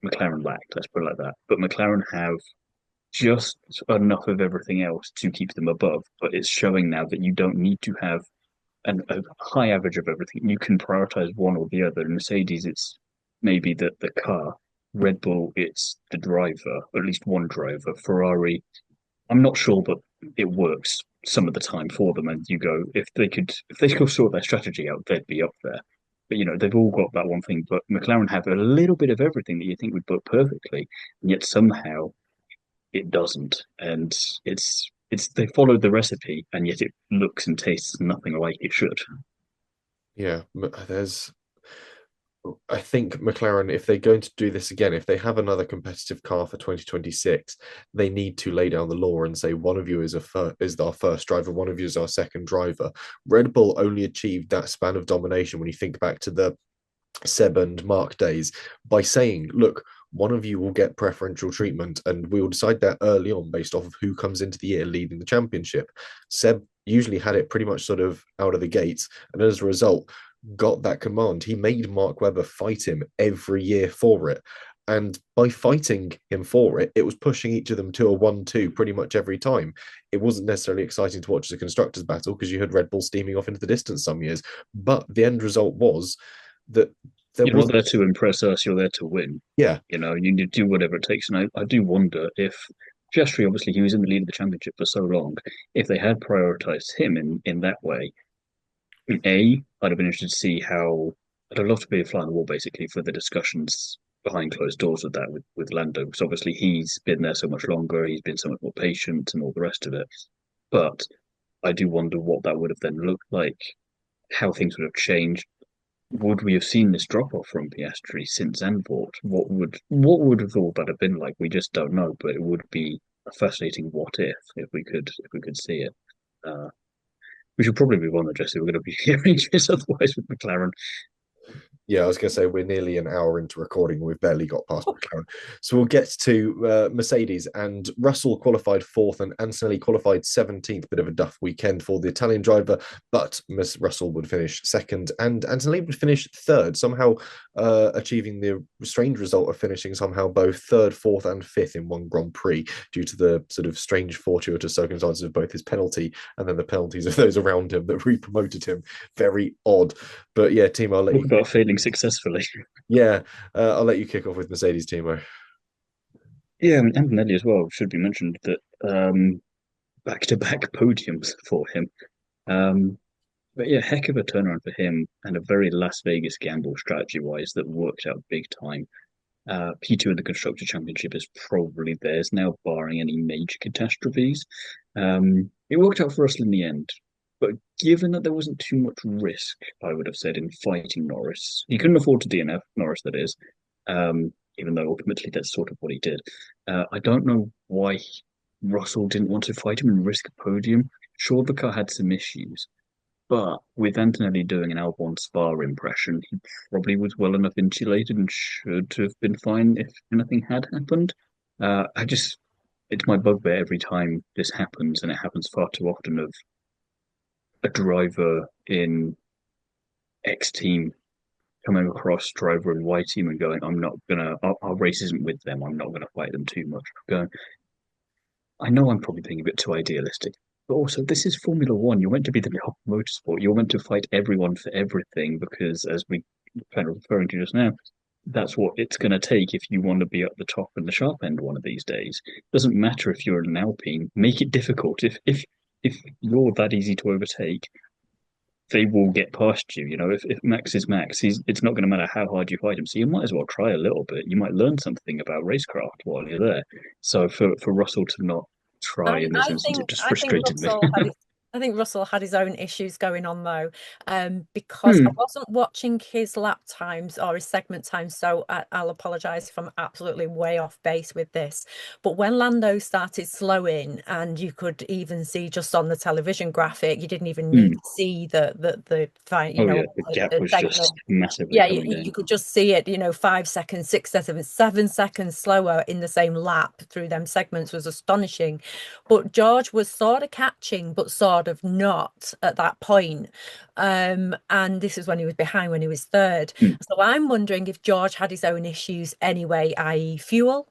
McLaren lacked. Let's put it like that. But McLaren have just enough of everything else to keep them above. But it's showing now that you don't need to have a high average of everything. You can prioritize one or the other. In Mercedes, it's maybe the car. Red Bull, it's the driver, or at least one driver. Ferrari, I'm not sure, but it works some of the time for them. And you go, if they could sort their strategy out, they'd be up there. But they've all got that one thing. But McLaren have a little bit of everything that you think would work perfectly, and yet somehow it doesn't. And it's they followed the recipe, and yet it looks and tastes nothing like it should. Yeah, I think McLaren, if they're going to do this again, if they have another competitive car for 2026, they need to lay down the law and say one of you is our first driver, one of you is our second driver. Red Bull only achieved that span of domination when you think back to the Seb and Mark days by saying, look, one of you will get preferential treatment, and we will decide that early on based off of who comes into the year leading the championship. Seb usually had it pretty much sort of out of the gates, and as a result, got that command. He made Mark Webber fight him every year for it. And by fighting him for it, it was pushing each of them to a 1-2 pretty much every time. It wasn't necessarily exciting to watch as a constructors' battle because you had Red Bull steaming off into the distance some years. But the end result was that there You're was not there to impress us, you're there to win. yeah, You need to do whatever it takes. And I do wonder if Piastri, obviously, he was in the lead of the championship for so long. If they had prioritized him in that way, I'd have been interested to see how. I'd have loved to be a fly on the wall, basically, for the discussions behind closed doors with that with Lando, because obviously he's been there so much longer, he's been so much more patient, and all the rest of it. But I do wonder what that would have then looked like, how things would have changed. Would we have seen this drop off from Piastri since Zandvoort? What would have all that have been like? We just don't know, but it would be a fascinating what if we could see it. Uh, we should probably move on, Jesse. We're going to be hearing this otherwise with McLaren. Yeah, I was going to say we're nearly an hour into recording. We've barely got past McLaren. So we'll get to Mercedes. And Russell qualified fourth and Antonelli qualified 17th. Bit of a duff weekend for the Italian driver, but Miss Russell would finish second and Antonelli would finish third, somehow achieving the strange result of finishing somehow both third, fourth, and fifth in one Grand Prix due to the sort of strange fortuitous circumstances of both his penalty and then the penalties of those around him that re-promoted him. Very odd. But yeah, Timo, I'll let Talk you. about failing successfully. Yeah, I'll let you kick off with Mercedes, Timo. Yeah, and Antonelli as well should be mentioned that back-to-back podiums for him. But yeah, heck of a turnaround for him and a very Las Vegas gamble strategy-wise that worked out big time. P2 in the Constructor Championship is probably theirs now, barring any major catastrophes. It worked out for Russell in the end. But given that there wasn't too much risk, I would have said, in fighting Norris, he couldn't afford to DNF Norris, that is, even though ultimately that's sort of what he did. I don't know why Russell didn't want to fight him and risk a podium. Sure, the car had some issues, but with Antonelli doing an Albon Spa impression, he probably was well enough insulated and should have been fine if anything had happened. It's my bugbear every time this happens, and it happens far too often of a driver in X team coming across driver in Y team and going, I'm not gonna, our race isn't with them. I'm not gonna fight them too much. Going, I know I'm probably being a bit too idealistic, but also this is Formula One. You're meant to be the top motorsport. You're meant to fight everyone for everything because, as we kind of referring to just now, that's what it's going to take if you want to be at the top and the sharp end one of these days. Doesn't matter if you're an Alpine. Make it difficult. If you're that easy to overtake, they will get past you. You know, if Max is Max, it's not going to matter how hard you fight him. So you might as well try a little bit. You might learn something about racecraft while you're there. So for Russell to not try in this instance, it just frustrated me. I think Russell had his own issues going on though, because I wasn't watching his lap times or his segment times, so I'll apologise if I'm absolutely way off base with this. But when Lando started slowing, and you could even see just on the television graphic, you didn't even need to see the fight, yeah, the gap was segment. Just massively. Yeah, you could just see it, 5 seconds, 6 seconds, 7 seconds slower in the same lap through them segments was astonishing. But George was sort of catching, but sort of not at that point. And this is when he was behind, when he was third. So I'm wondering if George had his own issues anyway, i.e. fuel,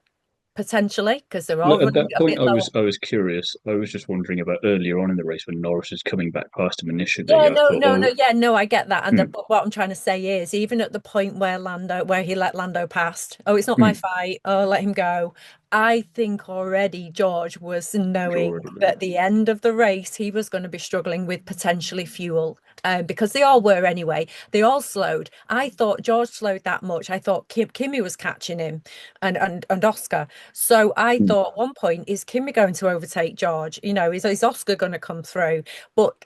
potentially, because they're all At that point, I was curious. I was just wondering about earlier on in the race when Norris was coming back past him initially. Yeah, I thought, no, I get that. And but what I'm trying to say is, even at the point where he let Lando past, oh, it's not my fight, oh, let him go. I think already George was knowing that at the end of the race he was going to be struggling with potentially fuel, because they all were anyway. They all slowed. I thought George slowed that much. I thought Kimi was catching him, and Oscar. So I thought at one point, is Kimi going to overtake George? Is Oscar going to come through? But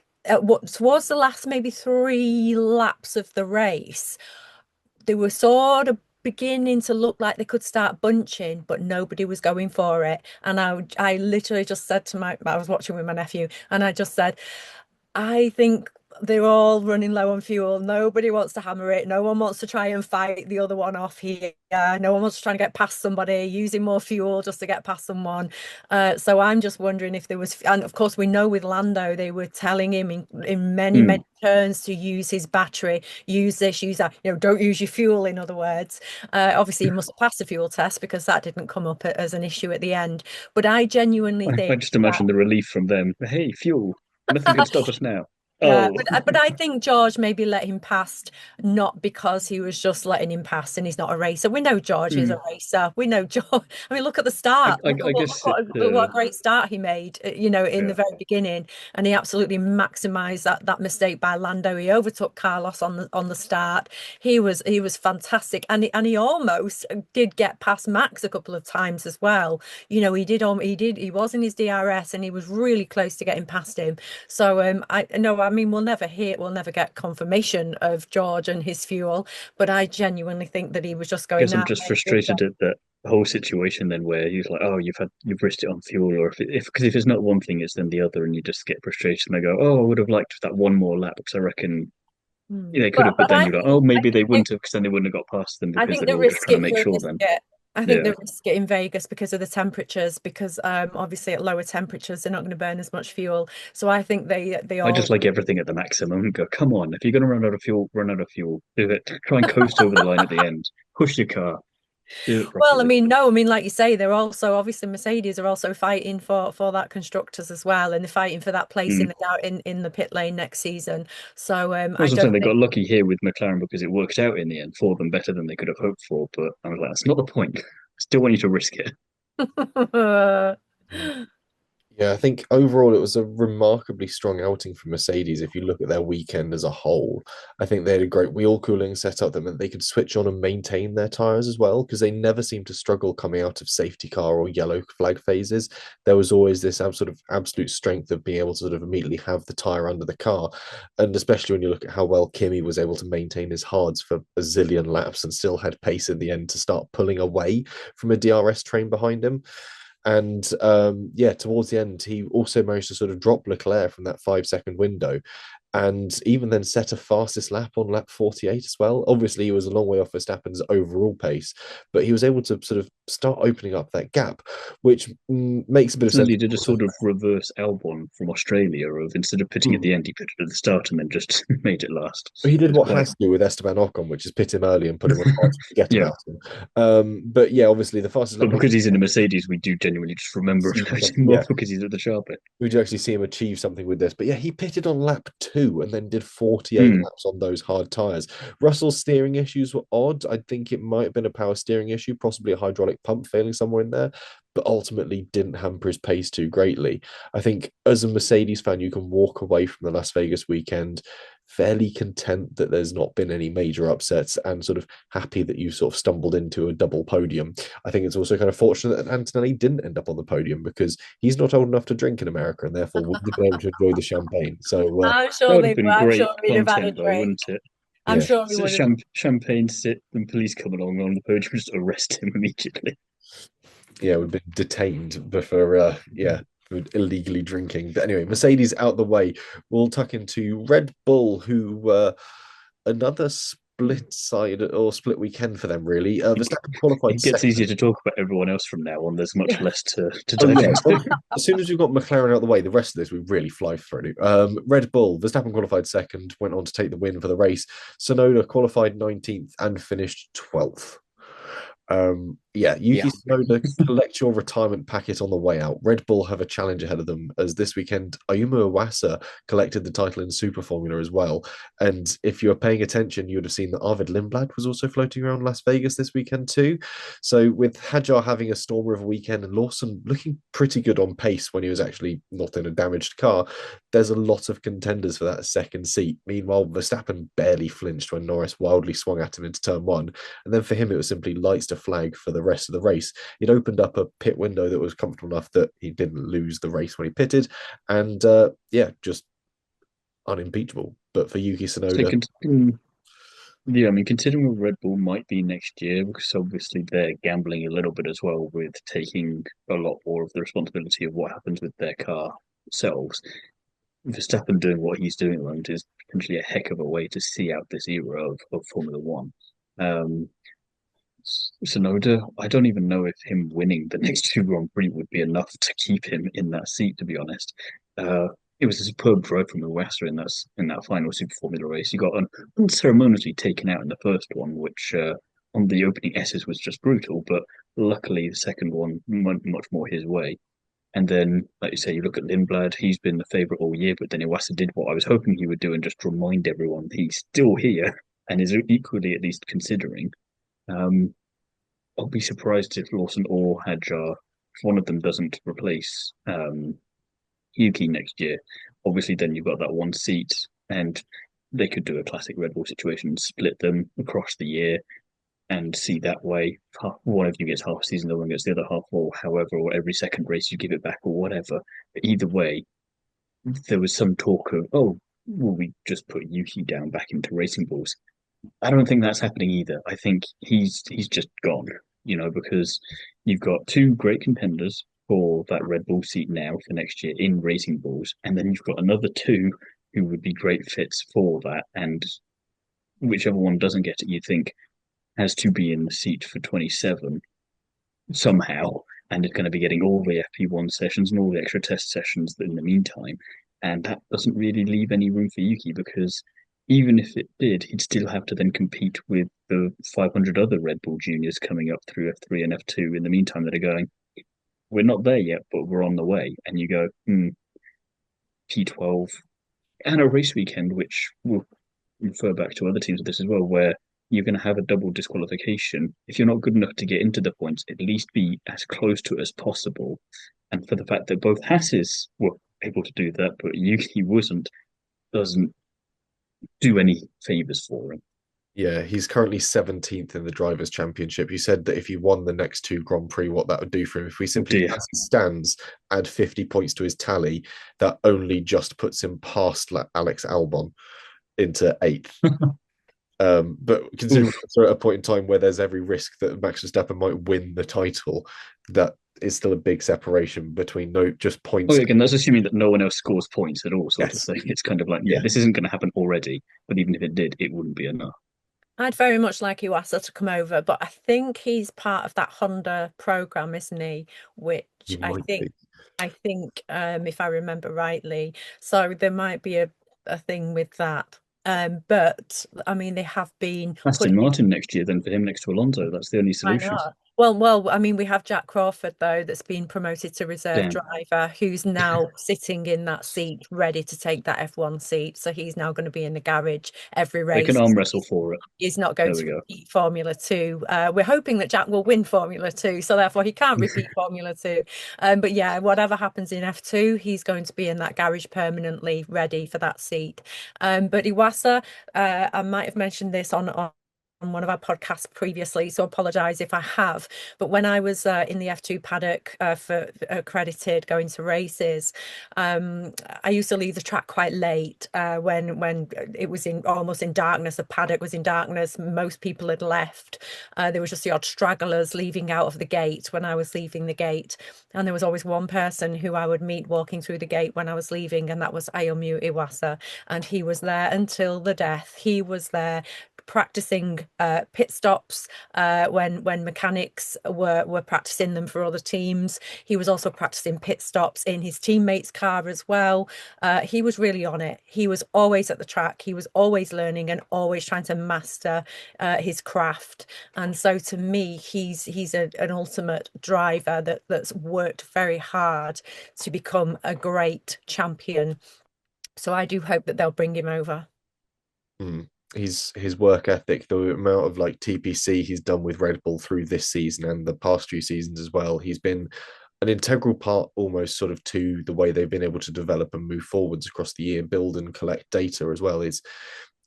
towards the last maybe 3 laps of the race, they were sort of beginning to look like they could start bunching, but nobody was going for it. And I literally just said I was watching with my nephew, and I just said, I think they're all running low on fuel. Nobody wants to hammer it. No one wants to try and fight the other one off here. No one wants to try and get past somebody using more fuel just to get past someone. So I'm just wondering if there was, and of course we know with Lando, they were telling him in many turns to use his battery, use this, use that, don't use your fuel, in other words. Obviously he must have passed the fuel test because that didn't come up as an issue at the end. But I genuinely think I just imagine the relief from them. Hey, fuel. Nothing can stop us now. Yeah, Oh, but I think George maybe let him past, not because he was just letting him pass and he's not a racer. We know George is a racer. We know George. I mean, look at the start. I Look guess what a great start he made, in the very beginning. And he absolutely maximised that mistake by Lando. He overtook Carlos on the start. He was fantastic. And he almost did get past Max a couple of times as well. He was in his DRS and he was really close to getting past him. So I mean, we'll never get confirmation of George and his fuel, but I genuinely think that he was just going. I guess I'm just frustrated at that whole situation then, where he's like, "Oh, you've risked it on fuel," or because if it's not one thing, it's then the other, and you just get frustrated and they go, "Oh, I would have liked that one more lap because I reckon they could have," but then you go, "Oh, maybe they wouldn't have because then they wouldn't have got past them because they were just trying to make sure then." I think they risk it in Vegas because of the temperatures, because obviously at lower temperatures they're not going to burn as much fuel. So I think they all. I just like everything at the maximum and go, come on, if you're going to run out of fuel, run out of fuel. Do it. Try and coast over the line at the end. Push your car. Do it Well, properly. I mean, like you say, they're also obviously Mercedes are also fighting for that constructors as well, and they're fighting for that place in the pit lane next season. So I I was saying don't they think. got lucky here with McLaren because it worked out in the end for them better than they could have hoped for. But I was like, that's not the point. I still want you to risk it. Yeah, Yeah, I think overall it was a remarkably strong outing for Mercedes. If you look at their weekend as a whole, I think they had a great wheel cooling setup that meant they could switch on and maintain their tires as well, because they never seemed to struggle coming out of safety car or yellow flag phases. There was always this sort of absolute strength of being able to sort of immediately have the tire under the car, and especially when you look at how well Kimi was able to maintain his hards for a zillion laps and still had pace at the end to start pulling away from a DRS train behind him. And yeah, towards the end, he also managed to sort of drop Leclerc from that 5 second window and even then set a fastest lap on lap 48 as well. Obviously, he was a long way off Verstappen's overall pace, but he was able to sort of start opening up that gap, which makes a bit of sense. He did a sort of reverse Albon from Australia of instead of pitting at the end, he pitted at the start and then just made it last. He did what quite... Haas do with Esteban Ocon, which is pit him early and put him on hard to forget yeah. about him. But yeah, obviously the fastest. But because he's in a Mercedes, we do genuinely just remember him more because he's at the sharp end. We do actually see him achieve something with this. But yeah, he pitted on lap 2 and then did 48 laps on those hard tyres. Russell's steering issues were odd. I think it might have been a power steering issue, possibly a hydraulic pump failing somewhere in there, but ultimately didn't hamper his pace too greatly. I think as a Mercedes fan, you can walk away from the Las Vegas weekend fairly content that there's not been any major upsets and sort of happy that you sort of stumbled into a double podium. I think it's also kind of fortunate that Antonelli didn't end up on the podium because he's not old enough to drink in America and therefore wouldn't have been able to enjoy the champagne. So I'm sure that would have been great content, though, wouldn't it? I'm sure he would have. Champagne sit and police come along on the podium, just arrest him immediately. Yeah, we've been detained for illegally drinking. But anyway, Mercedes out the way. We'll tuck into Red Bull, who another split weekend for them, really. Verstappen qualified. It gets easier to talk about everyone else from now on. There's much less to dive into. As soon as we've got McLaren out the way, the rest of this we really fly through. Red Bull, Verstappen qualified second, went on to take the win for the race. Tsunoda qualified 19th and finished 12th. Yuki Tsunoda, collect your retirement packet on the way out. Red Bull have a challenge ahead of them as this weekend Ayumu Iwasa collected the title in Super Formula as well. And if you were paying attention, you would have seen that Arvid Lindblad was also floating around Las Vegas this weekend too. So with Hadjar having a stormer of a weekend and Lawson looking pretty good on pace when he was actually not in a damaged car, there's a lot of contenders for that second seat. Meanwhile, Verstappen barely flinched when Norris wildly swung at him into turn 1. And then for him, it was simply lights to flag for the rest of the race. It opened up a pit window that was comfortable enough that he didn't lose the race when he pitted, and just unimpeachable. But for Yuki Tsunoda, considering what Red Bull might be next year, because obviously they're gambling a little bit as well with taking a lot more of the responsibility of what happens with their car themselves. Verstappen doing what he's doing at the moment is potentially a heck of a way to see out this era of Formula One. Tsunoda, I don't even know if him winning the next two Grand Prix would be enough to keep him in that seat, to be honest. It was a superb drive from Iwasa in that final Super Formula race. He got unceremoniously taken out in the first one, which on the opening S's was just brutal, but luckily the second one went much more his way. And then, like you say, you look at Lindblad, he's been the favourite all year, but then Iwasa did what I was hoping he would do and just remind everyone he's still here and is equally at least considering. I'll be surprised if Lawson or Hadjar, if one of them doesn't replace Yuki next year. Obviously, then you've got that one seat, and they could do a classic Red Bull situation, split them across the year, and see that way. One of you gets half a season, the other one gets the other half, or however, or every second race you give it back, or whatever. But either way, there was some talk of, will we just put Yuki down back into Racing Bulls? I don't think that's happening either. I think he's just gone, because you've got two great contenders for that Red Bull seat now for next year in Racing Bulls, and then you've got another two who would be great fits for that, and whichever one doesn't get it, you think has to be in the seat for 27 somehow, and is going to be getting all the FP1 sessions and all the extra test sessions in the meantime, and that doesn't really leave any room for Yuki, because even if it did, he'd still have to then compete with the 500 other Red Bull juniors coming up through F3 and F2 in the meantime that are going, we're not there yet, but we're on the way. And you go, P12 and a race weekend, which will refer back to other teams with this as well, where you're going to have a double disqualification. If you're not good enough to get into the points, at least be as close to it as possible. And for the fact that both Hasses were able to do that, but Yuki wasn't, doesn't do any favours for him. Yeah, he's currently 17th in the Drivers' Championship. He said that if he won the next two Grand Prix, what that would do for him. If we Oh simply, dear. as he stands, add 50 points to his tally, that only just puts him past Alex Albon into eighth. But considering Oof. we're at a point in time where there's every risk that Max Verstappen might win the title, that is still a big separation between no just Oh, points. again, that's assuming that no one else scores points at all, sort of Yes. thing. It's kind of like, yeah, Yeah. this isn't going to happen already, but even if it did, it wouldn't be enough. I'd very much like Iwasa to come over, but I think he's part of that Honda program, isn't he? Which He I might think, be. if I remember rightly, so there might be a thing with that. But I mean, they have been Aston putting. Martin next year, then for him next to Alonso, that's the only Why solution. not? Well, I mean, we have Jack Crawford though, that's been promoted to reserve Damn, driver, who's now sitting in that seat, ready to take that F1 seat. So he's now going to be in the garage every they can race. arm wrestle for it. He's not going There we to go. repeat Formula Two. We're hoping that Jack will win Formula Two, so therefore he can't repeat Formula Two. But yeah, whatever happens in F2, he's going to be in that garage permanently, ready for that seat. But Iwasa, I might have mentioned this on one of our podcasts previously, so apologize if I have. But when I was in the F2 paddock for accredited going to races, I used to leave the track quite late when it was in almost in darkness. The paddock was in darkness. Most people had left. There was just the odd stragglers leaving out of the gate when I was leaving the gate. And there was always one person who I would meet walking through the gate when I was leaving, and that was Ayomu Iwasa. And he was there until the death. He was there practicing pit stops when mechanics were practicing them for other teams. He was also practicing pit stops in his teammates' car as well. He was really on it. He was always at the track. He was always learning and always trying to master his craft. And so to me, he's an ultimate driver that's worked very hard to become a great champion. So I do hope that they'll bring him over. Mm. His work ethic, the amount of like TPC he's done with Red Bull through this season and the past few seasons as well, he's been an integral part almost sort of to the way they've been able to develop and move forwards across the year, build and collect data as well. Is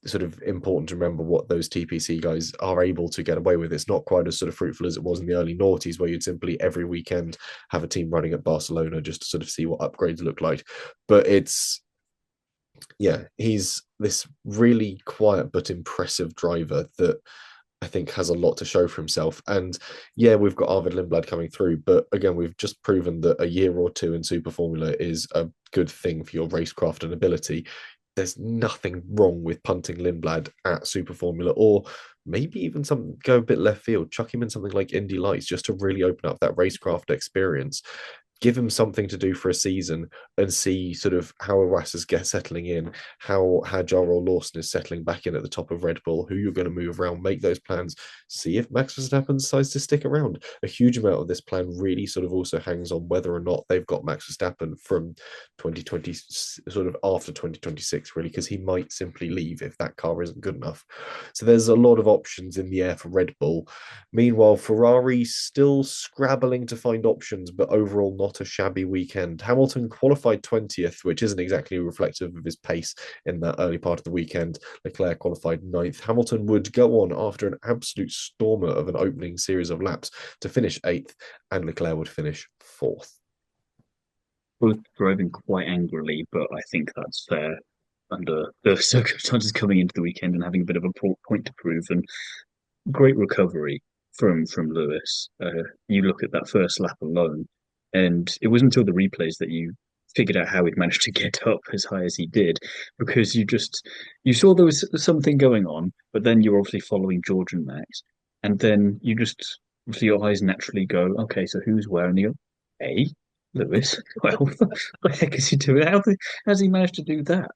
sort of important to remember what those TPC guys are able to get away with. It's not quite as sort of fruitful as it was in the early noughties, where you'd simply every weekend have a team running at Barcelona just to sort of see what upgrades look like. But it's yeah, he's this really quiet but impressive driver that I think has a lot to show for himself. And yeah, we've got Arvid Lindblad coming through, but again, we've just proven that a year or two in Super Formula is a good thing for your racecraft and ability. There's nothing wrong with punting Lindblad at Super Formula, or maybe even some go a bit left field, chuck him in something like Indy Lights just to really open up that racecraft experience. Give him something to do for a season and see sort of how Iwasa's settling in, how Hadjar or Lawson is settling back in at the top of Red Bull, who you're going to move around, make those plans, see if Max Verstappen decides to stick around. A huge amount of this plan really sort of also hangs on whether or not they've got Max Verstappen from 2020, sort of after 2026, really, because he might simply leave if that car isn't good enough. So there's a lot of options in the air for Red Bull. Meanwhile, Ferrari still scrabbling to find options, but overall not a shabby weekend. Hamilton qualified 20th, which isn't exactly reflective of his pace in that early part of the weekend. Leclerc qualified 9th. Hamilton would go on after an absolute stormer of an opening series of laps to finish 8th, and Leclerc would finish 4th. Both driving quite angrily, but I think that's fair under the circumstances coming into the weekend and having a bit of a point to prove. And great recovery from Lewis. You look at that first lap alone, and it wasn't until the replays that you figured out how he'd managed to get up as high as he did, because you saw there was something going on, but then you're obviously following George and Max, and then you just obviously your eyes naturally go, okay, so who's where? And you go, hey, Lewis, well, what the heck is he doing? How's he managed to do that?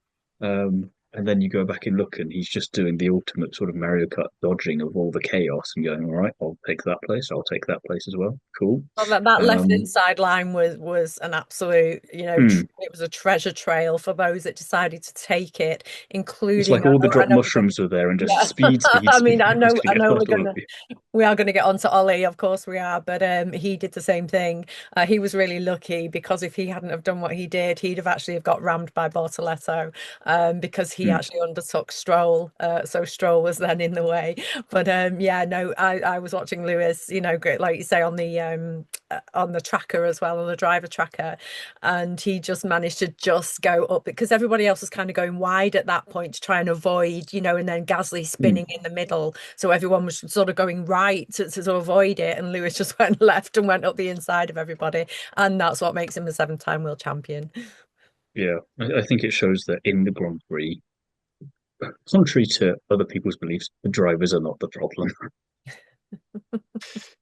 And then you go back and look, and he's just doing the ultimate sort of Mario Kart dodging of all the chaos and going, all right, I'll take that place. I'll take that place as well. Cool. Well, that left Um, inside line was an absolute, hmm. it was a treasure trail for those that decided to take it, It's including like all the I drop know we're gonna, mushrooms were there and just yeah. speed, speed, I mean, speed. I was going I to get know past all of you. we are gonna get onto Ollie, of course we are, but he did the same thing. He was really lucky because if he hadn't have done what he did, he'd have actually have got rammed by Bortoletto, because he Hmm. actually undertook Stroll, so Stroll was then in the way. But yeah, no, I was watching Lewis, great, like you say, on the tracker as well, on the driver tracker, and he just managed to just go up because everybody else was kind of going wide at that point to try and avoid, and then Gasly Hmm. spinning in the middle, so everyone was sort of going right to avoid it, and Lewis just went left and went up the inside of everybody, and that's what makes him a seven-time world champion. Yeah, I think it shows that in the Grand Prix, contrary to other people's beliefs, the drivers are not the problem.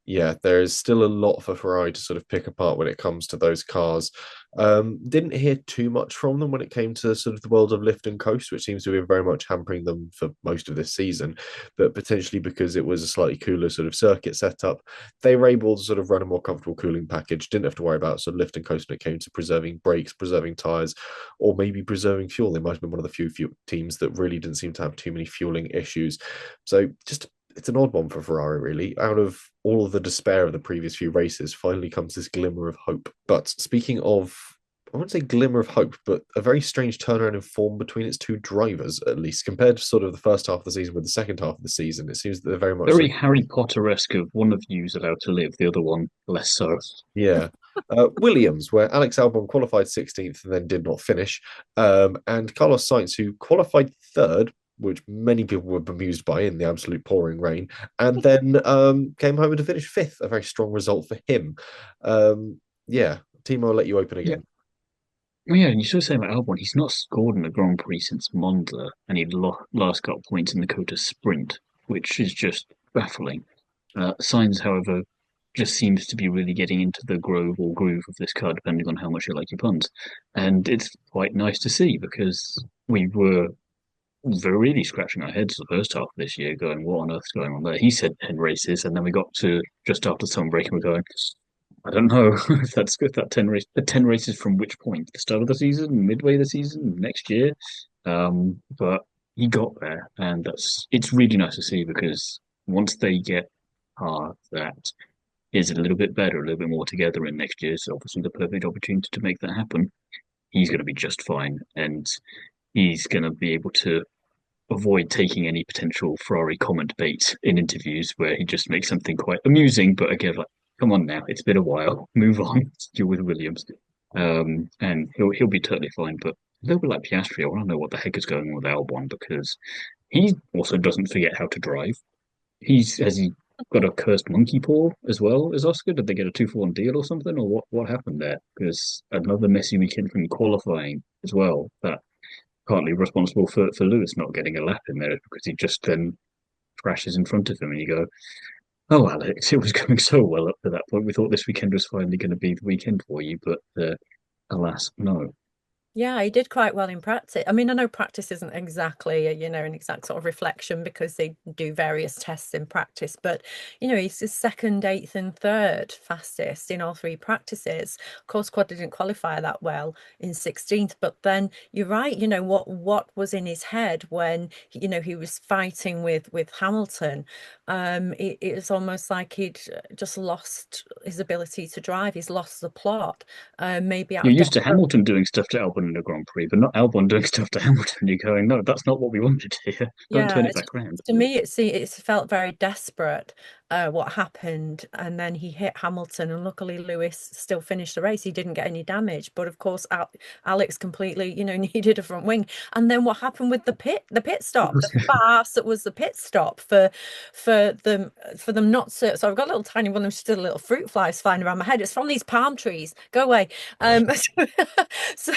Yeah, there is still a lot for Ferrari to sort of pick apart when it comes to those cars. Didn't hear too much from them when it came to sort of the world of lift and coast, which seems to be very much hampering them for most of this season. But potentially because it was a slightly cooler sort of circuit setup, they were able to sort of run a more comfortable cooling package. Didn't have to worry about sort of lift and coast when it came to preserving brakes, preserving tires, or maybe preserving fuel. They might have been one of the few teams that really didn't seem to have too many fueling issues. So just it's an odd one for Ferrari, really. Out of all of the despair of the previous few races, finally comes this glimmer of hope. But speaking of, I wouldn't say glimmer of hope, but a very strange turnaround in form between its two drivers, at least compared to sort of the first half of the season with the second half of the season. It seems that they're very much Very Harry Potter-esque of one of you's allowed to live, the other one less so. yeah. Williams, where Alex Albon qualified 16th and then did not finish, and Carlos Sainz, who qualified third, which many people were bemused by in the absolute pouring rain, and then came home to finish fifth, a very strong result for him. Yeah, Thiemo, I'll let you open Yeah, again. well, yeah, and you should say about Albon, he's not scored in a Grand Prix since Monza, and he last got points in the Kota Sprint, which is just baffling. Sainz, however, just seems to be really getting into the grove or groove of this car, depending on how much you like your puns. And it's quite nice to see because we were really scratching our heads the first half of this year, going, "What on earth's going on there?" He said 10 races, and then we got to just after summer break, and we're going, "I don't know if that's good. That 10 races from which point? The start of the season, midway of the season, next year?" But he got there, and it's really nice to see because once they get car that is a little bit better, a little bit more together in next year, so obviously the perfect opportunity to make that happen. He's going to be just fine, and he's going to be able to avoid taking any potential Ferrari comment bait in interviews where he just makes something quite amusing, but again, like, come on now, it's been a while, move on, deal with Williams, and he'll be totally fine. But a little bit like Piastri, I want to know what the heck is going on with Albon because he also doesn't forget how to drive. Has he got a cursed monkey paw as well as Oscar? Did they get a 2-for-1 deal or something, or what happened there? Because another messy weekend from qualifying as well. That partly responsible for Lewis not getting a lap in there because he just then crashes in front of him, and you go, "Oh, Alex, it was going so well up to that point. We thought this weekend was finally going to be the weekend for you, but alas, no." Yeah, he did quite well in practice. I mean, I know practice isn't exactly, an exact sort of reflection because they do various tests in practice, but, he's his second, eighth, and third fastest in all three practices. Of course, quad didn't qualify that well in 16th, but then you're right, what was in his head when, he was fighting with Hamilton. It was almost like he'd just lost his ability to drive. He's lost the plot, maybe out You're of used to desperation. Hamilton doing stuff to Albon in a Grand Prix, but not Albon doing stuff to Hamilton. You're going, "No, that's not what we wanted here. Don't Yeah, turn it back round." to me, it's felt very desperate, what happened, and then he hit Hamilton, and luckily Lewis still finished the race. He didn't get any damage, but of course, Alex completely, needed a front wing. And then what happened with the pit stop, the farce that was the pit stop for them not to. So I've got a little tiny one of them, still little fruit flies flying around my head. It's from these palm trees. Go away. So,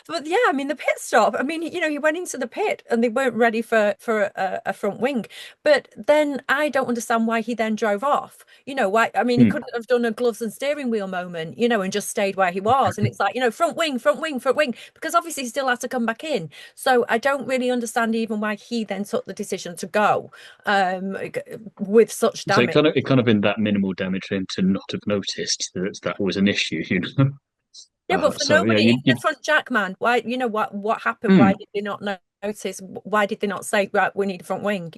but yeah, I mean the pit stop. I mean, he went into the pit and they weren't ready for a front wing. But then I don't understand understand why he then drove off. Why? I mean, he couldn't have done a gloves and steering wheel moment, and just stayed where he was. And it's like, front wing, front wing, front wing, because obviously he still had to come back in. So I don't really understand even why he then took the decision to go with such damage. So it kind of been that minimal damage for him to not have noticed that was an issue, Yeah, but for nobody in the front jack, man, why, what happened? Why did they not notice? Why did they not say, right, we need a front wing?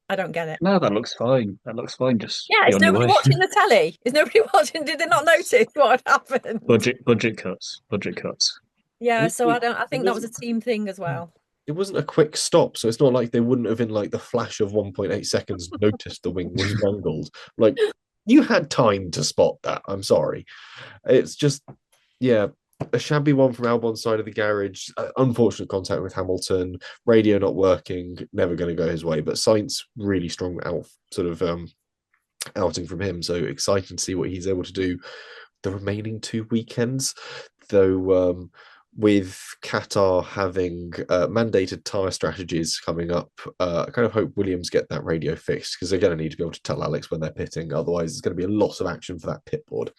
I don't get it. No, that looks fine. That looks fine. Just is nobody watching the telly? Is nobody watching? Did they not notice what had happened? Budget cuts. Yeah, so I think that was a team thing as well. It wasn't a quick stop, so it's not like they wouldn't have in like the flash of 1.8 seconds noticed the wing was mangled. Like, you had time to spot that. I'm sorry. It's just, yeah, a shabby one from Albon's side of the garage. Unfortunate contact with Hamilton. Radio not working. Never going to go his way. But Sainz, really strong outing from him. So exciting to see what he's able to do the remaining 2 weekends. Though with Qatar having mandated tyre strategies coming up, I kind of hope Williams get that radio fixed, because they're going to need to be able to tell Alex when they're pitting. Otherwise, there's going to be a lot of action for that pit board.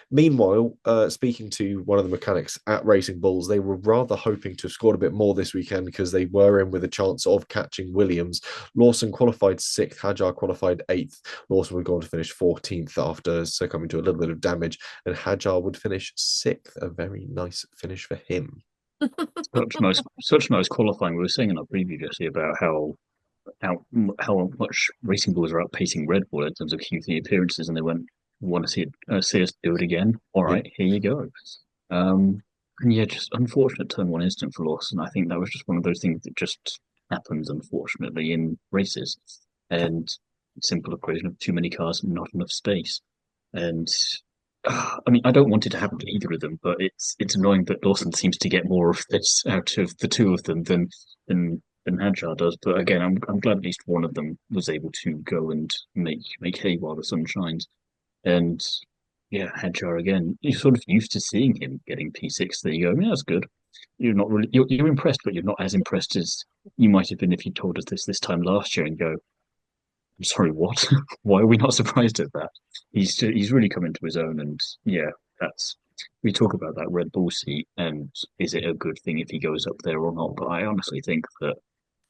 Meanwhile, speaking to one of the mechanics at Racing Bulls, they were rather hoping to have scored a bit more this weekend because they were in with a chance of catching Williams. Lawson qualified 6th, Hadjar qualified 8th. Lawson would go on to finish 14th after succumbing to a little bit of damage, and Hadjar would finish 6th. A very nice finish for him. Such nice qualifying. We were saying in our preview, Jesse, about how much Racing Bulls are outpacing Red Bull in terms of Q3 appearances, and they want to see us do it again. All right, here you go. And yeah, just unfortunate turn one incident for Lawson. I think that was just one of those things that just happens, unfortunately, in races. And simple equation of too many cars and not enough space. And I mean, I don't want it to happen to either of them, but it's annoying that Lawson seems to get more of this out of the two of them than Hadjar does. But again, I'm glad at least one of them was able to go and make hay while the sun shines. And yeah, Hadjar again, you're sort of used to seeing him getting P6. There you go. Yeah, that's good. You're not really you're impressed, but you're not as impressed as you might have been if you told us this time last year and go, I'm sorry, what? Why are we not surprised at that? He's really come into his own, and yeah, we talk about that Red Bull seat, and is it a good thing if he goes up there or not? But I honestly think that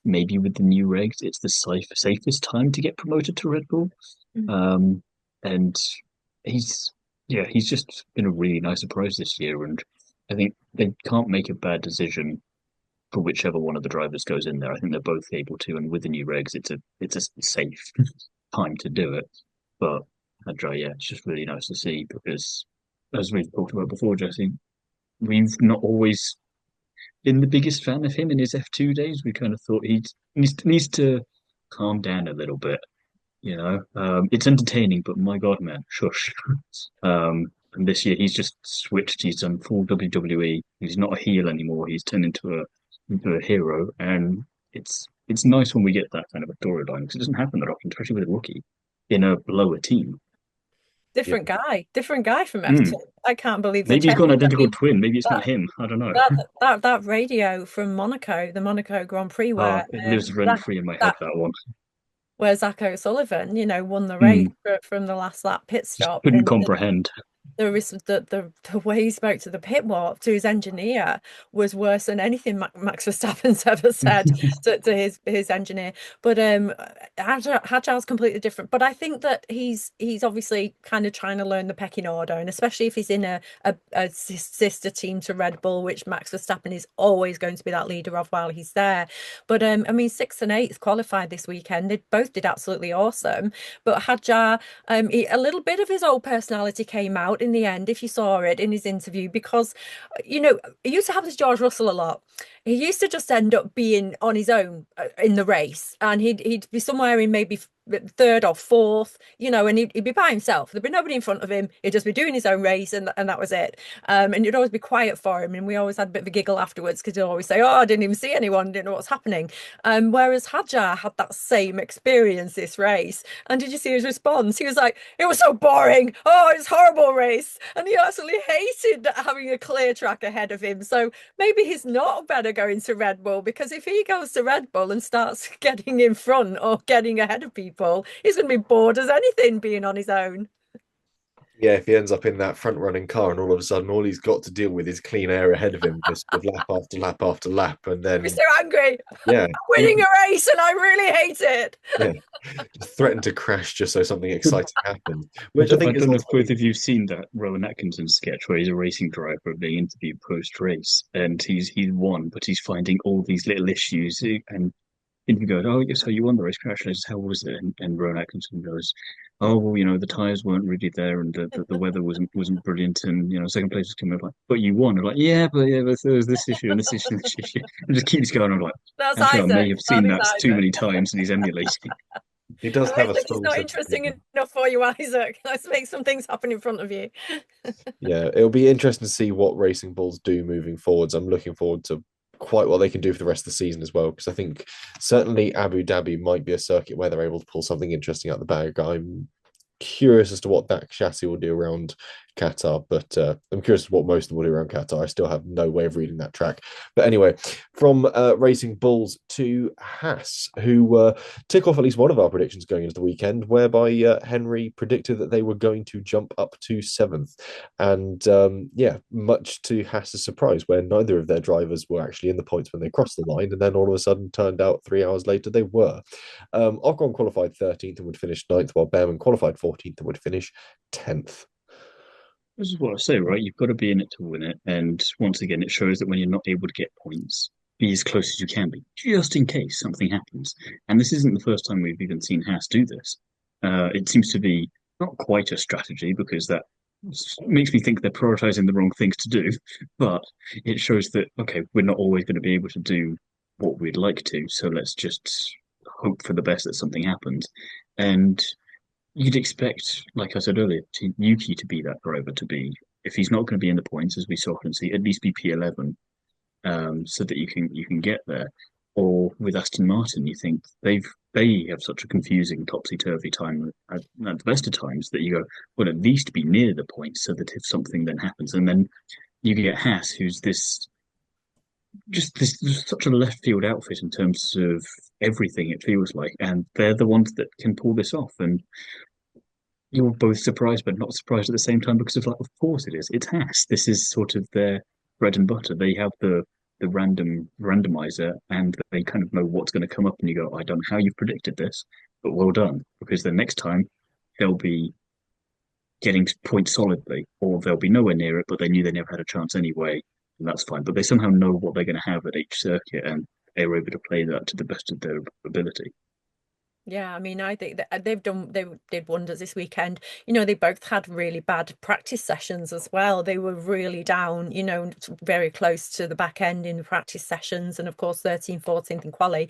maybe with the new regs, it's the safest time to get promoted to Red Bull. And he's just been a really nice surprise this year, and I think they can't make a bad decision for whichever one of the drivers goes in there. I think they're both able to, and with the new regs, it's a safe time to do it. But Andrea, it's just really nice to see, because as we've talked about before, Jesse, we've not always been the biggest fan of him in his F2 days. We kind of thought he needs to calm down a little bit. It's entertaining, but my God, man, shush. And this year he's just switched. He's done full WWE. He's not a heel anymore. He's turned into a hero, and it's nice when we get that kind of a storyline, because it doesn't happen that often, especially with a rookie in a lower team. Different guy from F2. I can't believe maybe he's got an identical twin. Maybe it's not him. I don't know. That radio from Monaco, the Monaco Grand Prix, where it lives rent free in my head. That one. Where Zach O'Sullivan, won the race from the last lap pit stop. Just couldn't comprehend. The way he spoke to the pit wall, to his engineer, was worse than anything Max Verstappen's ever said to his engineer. But Hadjar's completely different. But I think that he's obviously kind of trying to learn the pecking order, and especially if he's in a sister team to Red Bull, which Max Verstappen is always going to be that leader of while he's there. But I mean, 6th and 8th qualified this weekend. They both did absolutely awesome. But Hadjar, a little bit of his old personality came out in the end, if you saw it in his interview, because it used to happen to George Russell a lot. He used to just end up being on his own in the race, and he'd be somewhere in maybe 3rd or 4th, and he'd be by himself. There'd be nobody in front of him. He'd just be doing his own race, and that was it. And it'd always be quiet for him, and we always had a bit of a giggle afterwards, because he'd always say, I didn't even see anyone, didn't know what's happening. Whereas Hadjar had that same experience this race. And did you see his response? He was like, it was so boring. Oh, it's a horrible race. And he absolutely hated having a clear track ahead of him. So maybe he's not better going to Red Bull, because if he goes to Red Bull and starts getting in front or getting ahead of people, Bull. He's going to be bored as anything being on his own. Yeah, if he ends up in that front running car and all of a sudden all he's got to deal with is clean air ahead of him, just sort of lap after lap after lap, and I'd be then so angry. yeah, I'm winning a race and I really hate it. yeah, just threaten to crash just so something exciting happens. I Which I don't, I think is don't know if both ultimately, of you have seen that Rowan Atkinson sketch where he's a racing driver being interviewed post race, and he's won, but he's finding all these little issues, and interview goes, "Oh, yeah, so you won the race, congratulations, how was it?" And Rowan Atkinson goes, "Oh, well, the tires weren't really there, and the weather wasn't brilliant, and second place was coming up, like, but you won." I'm like, "Yeah, but there was this issue and this issue and this issue," and just keeps going. I'm like, That's actually, I may Isaac. have That seen is that too Isaac. many times, and he's emulating. he does have a Isaac is strong not sense of interesting humor. enough for you, Isaac. Let's make some things happen in front of you. Yeah, it'll be interesting to see what Racing Bulls do moving forwards. I'm looking forward to quite what they can do for the rest of the season as well, because I think certainly Abu Dhabi might be a circuit where they're able to pull something interesting out the bag. I'm curious as to what that chassis will do around Qatar, but I'm curious what most of them will do around Qatar. I still have no way of reading that track. But anyway, from Racing Bulls to Haas, who tick off at least one of our predictions going into the weekend, whereby Henry predicted that they were going to jump up to seventh. And yeah, much to Haas's surprise, where neither of their drivers were actually in the points when they crossed the line, and then all of a sudden turned out 3 hours later they were. Ocon qualified 13th and would finish 9th, while Behrman qualified 14th and would finish 10th. This is what I say, right? You've got to be in it to win it. And once again, it shows that when you're not able to get points, be as close as you can be, just in case something happens. And this isn't the first time we've even seen Haas do this. It seems to be not quite a strategy because that makes me think they're prioritizing the wrong things to do. But it shows that, okay, we're not always going to be able to do what we'd like to. So let's just hope for the best that something happens. And you'd expect, like I said earlier, Yuki to be that driver to be, if he's not going to be in the points, as we saw and see, at least be P11, so that you can get there. Or with Aston Martin, you think they have such a confusing topsy turvy time at the best of times that you go, well, at least be near the points so that if something then happens, and then you get Haas, who's this such a left field outfit in terms of everything it feels like, and they're the ones that can pull this off. And you're both surprised but not surprised at the same time because of course it is. It's Haas. This is sort of their bread and butter. They have the randomizer and they kind of know what's going to come up and you go, I don't know how you've predicted this, but well done. Because the next time they'll be getting points solidly, or they'll be nowhere near it, but they knew they never had a chance anyway, and that's fine. But they somehow know what they're going to have at each circuit and they're able to play that to the best of their ability. Yeah, I mean, I think that they did wonders this weekend. They both had really bad practice sessions as well. They were really down, very close to the back end in the practice sessions, and of course 13th, 14th in quali.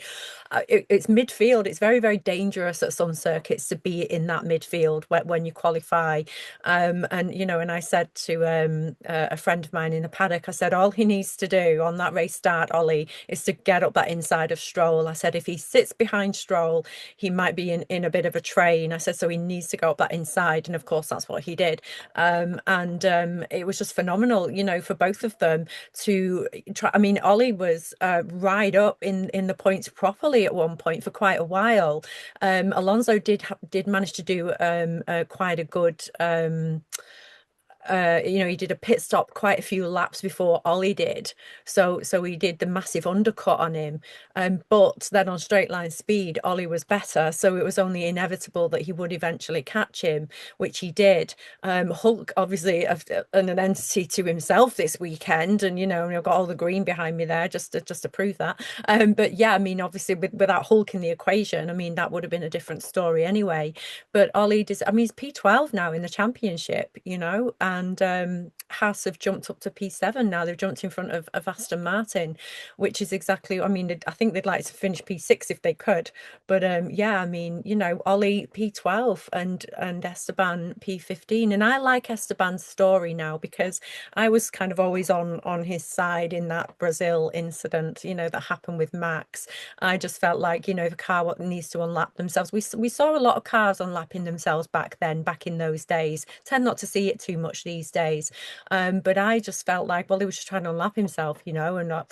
It's midfield. It's very, very dangerous at some circuits to be in that midfield when you qualify. And I said to a friend of mine in the paddock, I said all he needs to do on that race start, Ollie, is to get up that inside of Stroll. I said if he sits behind Stroll, he might be in a bit of a train. I said, so he needs to go up that inside. And of course, that's what he did. And it was just phenomenal, for both of them to try. I mean, Ollie was right up in the points properly at one point for quite a while. Alonso did manage to do quite a good he did a pit stop quite a few laps before Ollie did. So he did the massive undercut on him. But then on straight line speed, Ollie was better. So it was only inevitable that he would eventually catch him, which he did. Hulk, obviously, an entity to himself this weekend. And, I've got all the green behind me there just to prove that. But yeah, I mean, obviously, without Hulk in the equation, I mean, that would have been a different story anyway. But Ollie he's P12 now in the championship, and Haas have jumped up to P7 now. They've jumped in front of Aston Martin, which is exactly, I mean, I think they'd like to finish P6 if they could. But yeah, I mean, Ollie P12 and Esteban P15. And I like Esteban's story now because I was kind of always on his side in that Brazil incident, that happened with Max. I just felt like, the car needs to unlap themselves. We saw a lot of cars unlapping themselves back in those days. Tend not to see it too much much these days. But I just felt like, well, he was just trying to unlap himself, and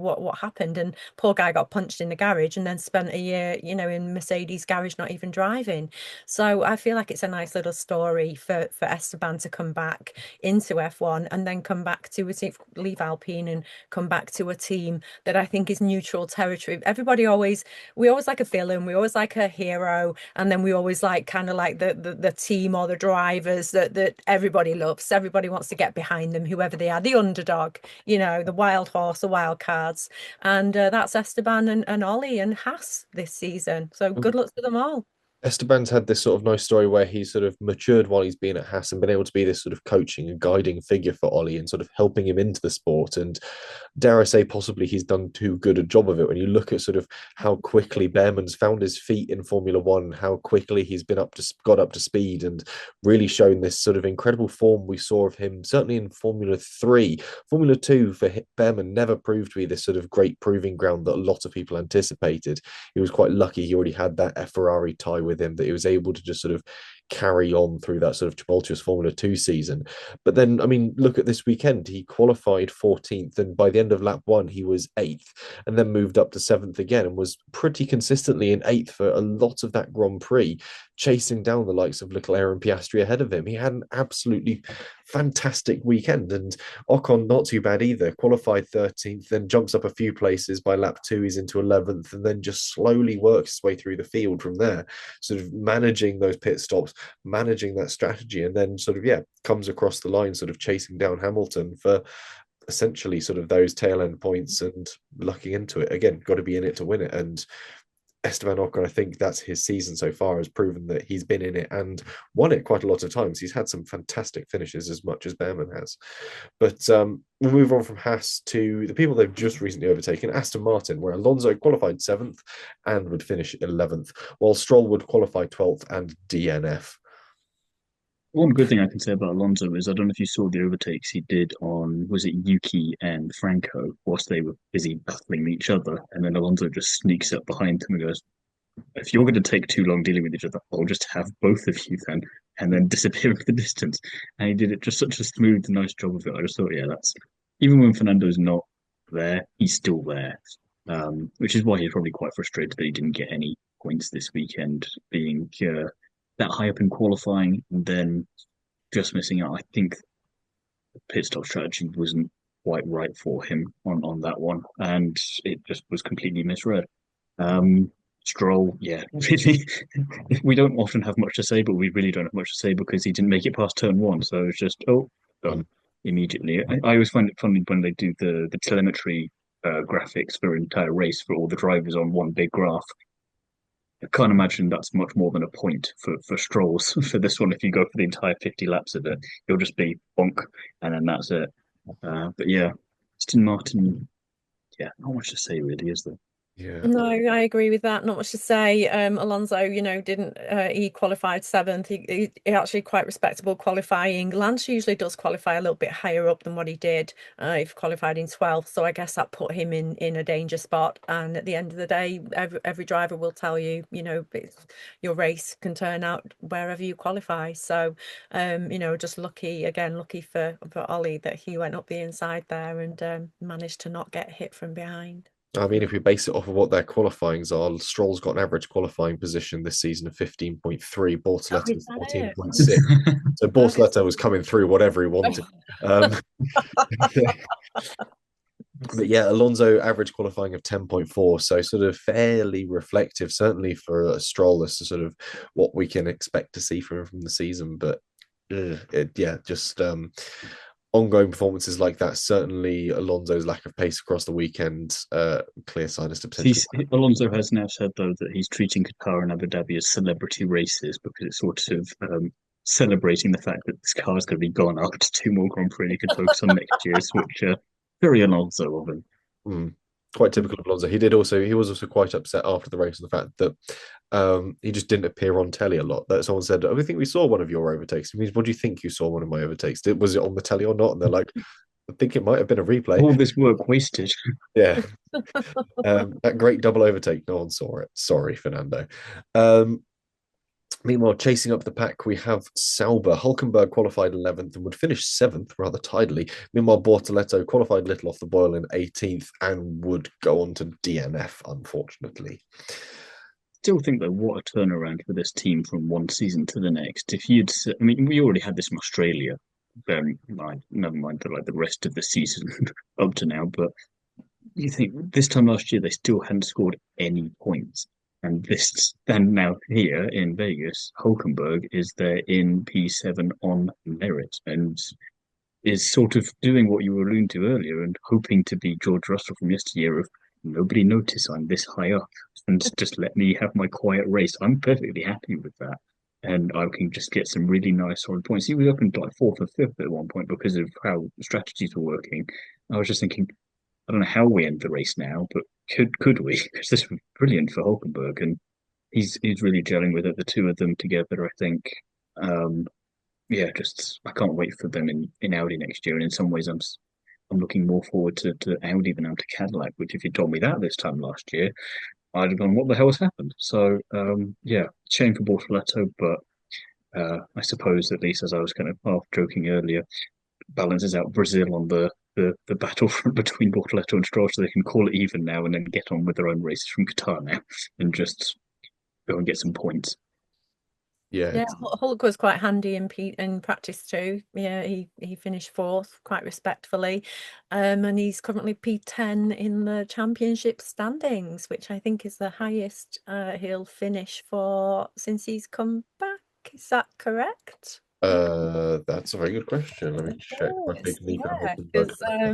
what happened? And poor guy got punched in the garage and then spent a year, in Mercedes garage, not even driving. So I feel like it's a nice little story for Esteban to come back into F1 and then come back to leave Alpine and come back to a team that I think is neutral territory. We always like a villain, we always like a hero, and then we always like kind of like the team or the drivers that everybody loves. Everybody wants to get behind them, whoever they are, the underdog, the wild horse, the wild cards. And that's Esteban and Ollie and Haas this season. So good luck to them all. Esteban's had this sort of nice story where he's sort of matured while he's been at Haas and been able to be this sort of coaching and guiding figure for Ollie and sort of helping him into the sport. And dare I say, possibly he's done too good a job of it. When you look at sort of how quickly Behrman's found his feet in Formula One, how quickly he's got up to speed and really shown this sort of incredible form we saw of him, certainly in Formula 3. Formula 2 for Behrman never proved to be this sort of great proving ground that a lot of people anticipated. He was quite lucky he already had that Ferrari tie with him, that he was able to just sort of carry on through that sort of tumultuous Formula 2 season. But then, I mean, look at this weekend. He qualified 14th, and by the end of lap 1, he was 8th, and then moved up to 7th again, and was pretty consistently in 8th for a lot of that Grand Prix, chasing down the likes of Leclerc and Piastri ahead of him. He had an absolutely fantastic weekend, and Ocon not too bad either. Qualified 13th, then jumps up a few places. By lap 2, he's into 11th, and then just slowly works his way through the field from there, sort of managing those pit stops, managing that strategy, and then sort of comes across the line, sort of chasing down Hamilton for essentially sort of those tail end points and lucking into it. Again, got to be in it to win it. And Esteban Ocon, I think that's his season so far, has proven that he's been in it and won it quite a lot of times. He's had some fantastic finishes, as much as Behrman has. But we'll move on from Haas to the people they've just recently overtaken, Aston Martin, where Alonso qualified 7th and would finish 11th, while Stroll would qualify 12th and DNF. One good thing I can say about Alonso is I don't know if you saw the overtakes he did on, was it Yuki and Franco, whilst they were busy battling each other, and then Alonso just sneaks up behind them and goes, if you're going to take too long dealing with each other, I'll just have both of you then, and then disappear into the distance. And he did it just such a smooth, nice job of it. I just thought, that's, even when Fernando's not there, he's still there, which is why he's probably quite frustrated that he didn't get any points this weekend, being that high up in qualifying and then just missing out. I think the pit stop strategy wasn't quite right for him on that one, and it just was completely misread. Stroll, really, we don't often have much to say, but we really don't have much to say because he didn't make it past turn 1, so it's just done immediately. I always find it funny when they do the telemetry graphics for an entire race for all the drivers on one big graph. I can't imagine that's much more than a point for Strolls for this one. If you go for the entire 50 laps of it, it'll just be bonk, and then that's it. But Aston Martin, not much to say really, is there? Yeah. No, I agree with that. Not much to say. Alonso, didn't he qualified 7th? He actually quite respectable qualifying. Lance usually does qualify a little bit higher up than what he did. He qualified in 12th, so I guess that put him in a danger spot. And at the end of the day, every driver will tell you, your race can turn out wherever you qualify. So, just lucky for Ollie that he went up the inside there and managed to not get hit from behind. I mean, if we base it off of what their qualifyings are, Stroll's got an average qualifying position this season of 15.3, Bortoletta's 14.6. So Bortoletta was coming through whatever he wanted. But Alonso average qualifying of 10.4, so sort of fairly reflective, certainly for a Stroll as to sort of what we can expect to see from him from the season. But ongoing performances like that, certainly Alonso's lack of pace across the weekend, clear sign as to potential. Alonso has now said, though, that he's treating Qatar and Abu Dhabi as celebrity races because it's sort of celebrating the fact that this car is going to be gone after 2 more Grand Prix and he can focus on next year's, which very Alonso of him. Quite typical of Alonso. He was also quite upset after the race of the fact that he just didn't appear on telly a lot. That someone said, I think we saw one of your overtakes. It means, what do you think you saw one of my overtakes? Was it on the telly or not? And they're like, I think it might have been a replay. All this work wasted. Yeah. That great double overtake, no one saw it. Sorry, Fernando. Meanwhile, chasing up the pack, we have Sauber. Hulkenberg qualified 11th and would finish 7th rather tidily. Meanwhile, Bortoleto qualified little off the boil in 18th and would go on to DNF, unfortunately. Still think though, what a turnaround for this team from one season to the next. If you'd, I mean, we already had this in Australia. Never mind the rest of the season up to now. But you think this time last year they still hadn't scored any points, and now here in Vegas, Hulkenberg is there in P7 on merit and is sort of doing what you were alluding to earlier and hoping to be George Russell from yesteryear of nobody notice I'm this high up and just let me have my quiet race. I'm perfectly happy with that. And I can just get some really nice solid points. He was up in like fourth or fifth at one point because of how the strategies were working. I was just thinking, I don't know how we end the race now, but could we? Because this was brilliant for Hulkenberg, and he's really gelling with it. The two of them together, I think. Yeah, just I can't wait for them in Audi next year. And in some ways, I'm looking more forward to Audi than I am to Cadillac. Which, if you told me that this time last year, I'd have gone, "What the hell has happened?" So, yeah, shame for Bortoleto, but I suppose at least, as I was kind of half joking earlier, balances out Brazil on the battlefront between Bortoleto and Stroll, so they can call it even now and then get on with their own races from Qatar now and just go and get some points. Yeah, Hulk was quite handy in practice too. Yeah, he finished fourth quite respectfully, and he's currently P10 in the championship standings, which I think is the highest he'll finish for since he's come back. Is that correct? That's a very good question. Let me check my big league.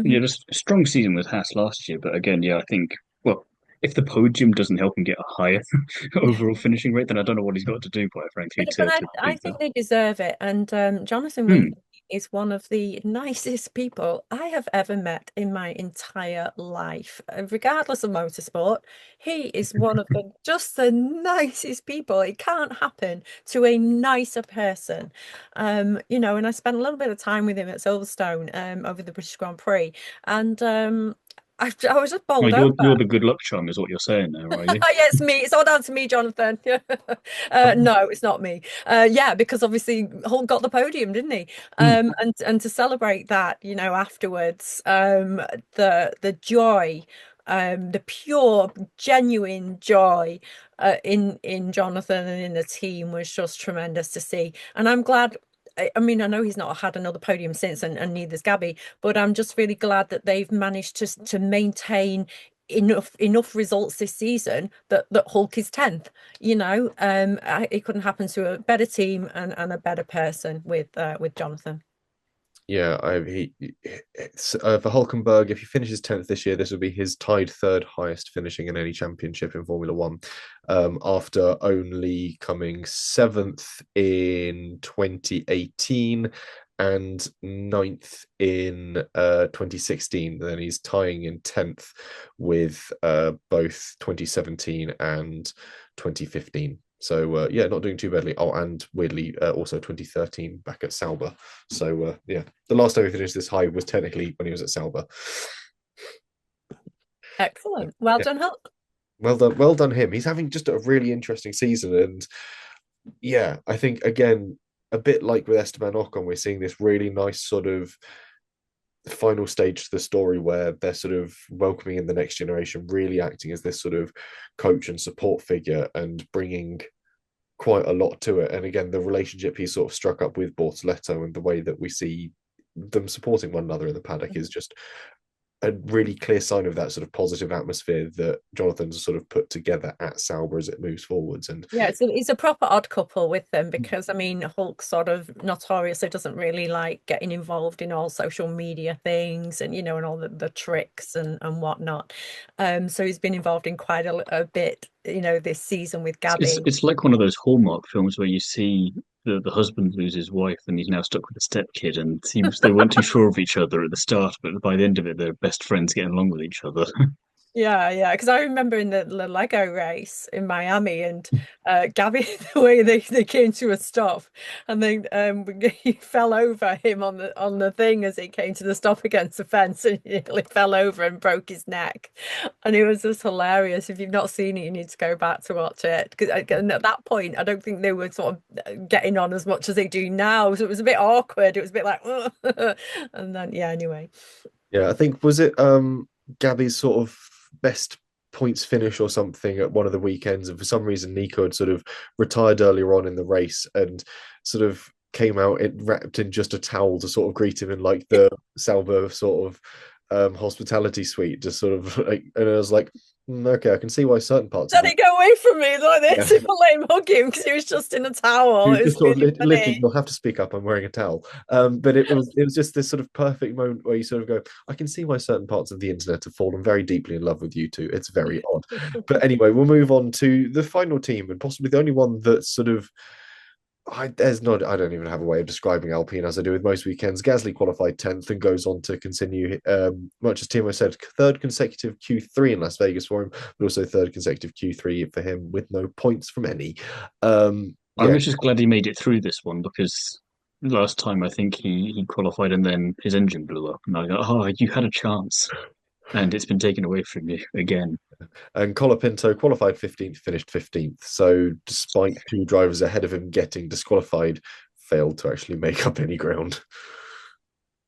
Yeah, just a strong season with Haas last year, but again, yeah, I think if the podium doesn't help him get a higher overall finishing rate, then I don't know what he's got to do, quite frankly. But I think they deserve it. And Jonathan Wilson is one of the nicest people I have ever met in my entire life. Regardless of motorsport, he is one of just the nicest people. It can't happen to a nicer person. And I spent a little bit of time with him at Silverstone over the British Grand Prix. And I was just bowled over. You're the good luck charm, is what you're saying there, are you? Yeah, it's me. It's all down to me, Jonathan. No, it's not me. Yeah, because obviously Hulk got the podium, didn't he? And to celebrate that, afterwards, the joy, the pure, genuine joy in Jonathan and in the team was just tremendous to see. And I'm glad. I mean, I know he's not had another podium since, and neither's Gabby, but I'm just really glad that they've managed to maintain enough results this season that Hulk is 10th. It couldn't happen to a better team and a better person with Jonathan. Yeah, for Hulkenberg, if he finishes 10th this year, this would be his tied third highest finishing in any championship in Formula One, after only coming 7th in 2018 and 9th in 2016. Then he's tying in 10th with both 2017 and 2015. So, yeah, not doing too badly. Oh, and weirdly, also 2013 back at Sauber. So, yeah, the last time he finished this high was technically when he was at Sauber. Excellent. Well done, Hulk. Well done him. He's having just a really interesting season. And, yeah, I think, again, a bit like with Esteban Ocon, we're seeing this really nice sort of final stage to the story where they're sort of welcoming in the next generation, really acting as this sort of coach and support figure and bringing quite a lot to it. And again, the relationship he sort of struck up with Bortoleto and the way that we see them supporting one another in the paddock is just a really clear sign of that sort of positive atmosphere that Jonathan's sort of put together at Sauber as it moves forwards. And yeah, it's a proper odd couple with them, because I mean, Hulk sort of notoriously doesn't really like getting involved in all social media things and and all the tricks and whatnot. So he's been involved in quite a bit, this season with Gabby. It's like one of those Hallmark films where you see the husband lose his wife and he's now stuck with a stepkid, and seems they weren't too sure of each other at the start, but by the end of it, they're best friends getting along with each other. Yeah, because I remember in the Lego race in Miami, and Gabby, the way they came to a stop, and then he fell over him on the thing as he came to the stop against the fence, and he nearly fell over and broke his neck, and it was just hilarious. If you've not seen it, you need to go back to watch it. Because and at that point, I don't think they were sort of getting on as much as they do now, so it was a bit awkward. It was a bit like, and then yeah, anyway. Yeah, I think was it Gabby's sort of best points finish or something at one of the weekends, and for some reason Nico had sort of retired earlier on in the race and sort of came out wrapped in just a towel to sort of greet him in like the Sauber sort of hospitality suite, just sort of like, and I was like, okay, I can see why certain parts of Daddy, it. go away from me like this. Yeah. People let him hug him because he was just in a towel. You It was just sort of really literally, funny. you'll have to speak up. I'm wearing a towel. But it was just this sort of perfect moment where you sort of go, I can see why certain parts of the internet have fallen very deeply in love with you two. It's very odd. But anyway, we'll move on to the final team and possibly the only one that's sort of I don't even have a way of describing Alpine as I do with most weekends. Gasly qualified 10th and goes on to continue, much as Thiemo said, third consecutive Q3 in Las Vegas for him, but also third consecutive Q3 for him with no points from any. I Yeah, was just glad he made it through this one because last time I think he qualified and then his engine blew up, and I go, oh, you had a chance, and it's been taken away from you again. and Colapinto qualified 15th, finished 15th. So despite two drivers ahead of him getting disqualified, failed to actually make up any ground.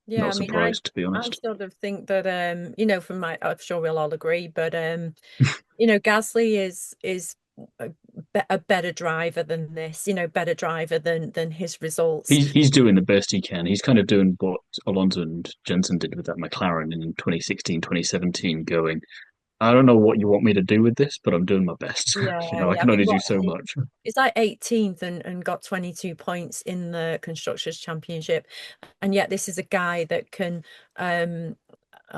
Yeah, Not I mean, I surprised, to be I honest. sort of think that from my, I'm sure we'll all agree, but Gasly is a better driver than this, better driver than his results. He's doing the best he can. He's kind of doing what Alonso and Jensen did with that McLaren in 2016, 2017, going, I don't know what you want me to do with this, but I'm doing my best. Yeah, I yeah. I can mean, only do what so much. it's like 18th and got 22 points in the Constructors' Championship, and yet this is a guy that can I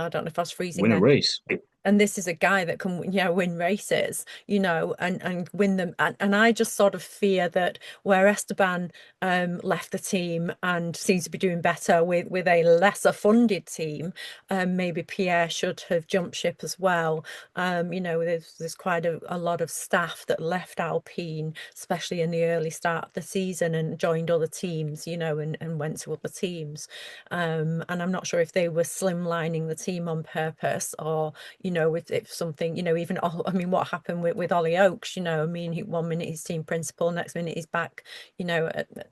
don't know if I was freezing Win a then. race. And this is a guy that can win races, and win them, and I just sort of fear that where Esteban left the team and seems to be doing better with a lesser funded team, maybe Pierre should have jumped ship as well. There's quite a lot of staff that left Alpine, especially in the early start of the season, and joined other teams, and went to other teams, and I'm not sure if they were slimlining the team on purpose, or if something, even I mean, what happened with Ollie Oakes, I mean, one minute he's team principal, next minute he's back,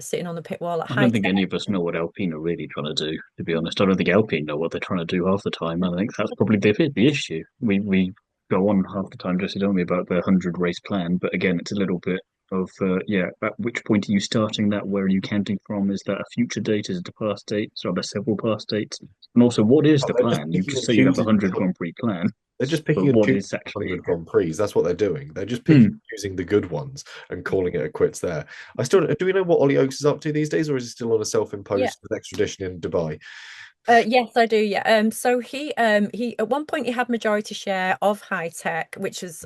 sitting on the pit wall at I don't high think tech. any of us know what Alpine are really trying to do, to be honest. I don't think Alpine know what they're trying to do half the time. And I think that's probably the issue. We go on half the time just only about the 100 race plan. But again, it's a little bit of, at which point are you starting that? Where are you counting from? Is that a future date? Is it a past date? So are there several past dates? And also, what is the They're just plan? You picking just and say you have a choosing. 100 Grand Prix plan, They're just but picking and what choosing is actually. 100 Grand Prix. That's what they're doing. They're just picking Hmm. and choosing the good ones and calling it a quits there. I still do we know what Ollie Oakes is up to these days, or is he still on a Yeah. self-imposed extradition in Dubai? Yes, I do. Yeah. So he at one point he had majority share of high tech, which was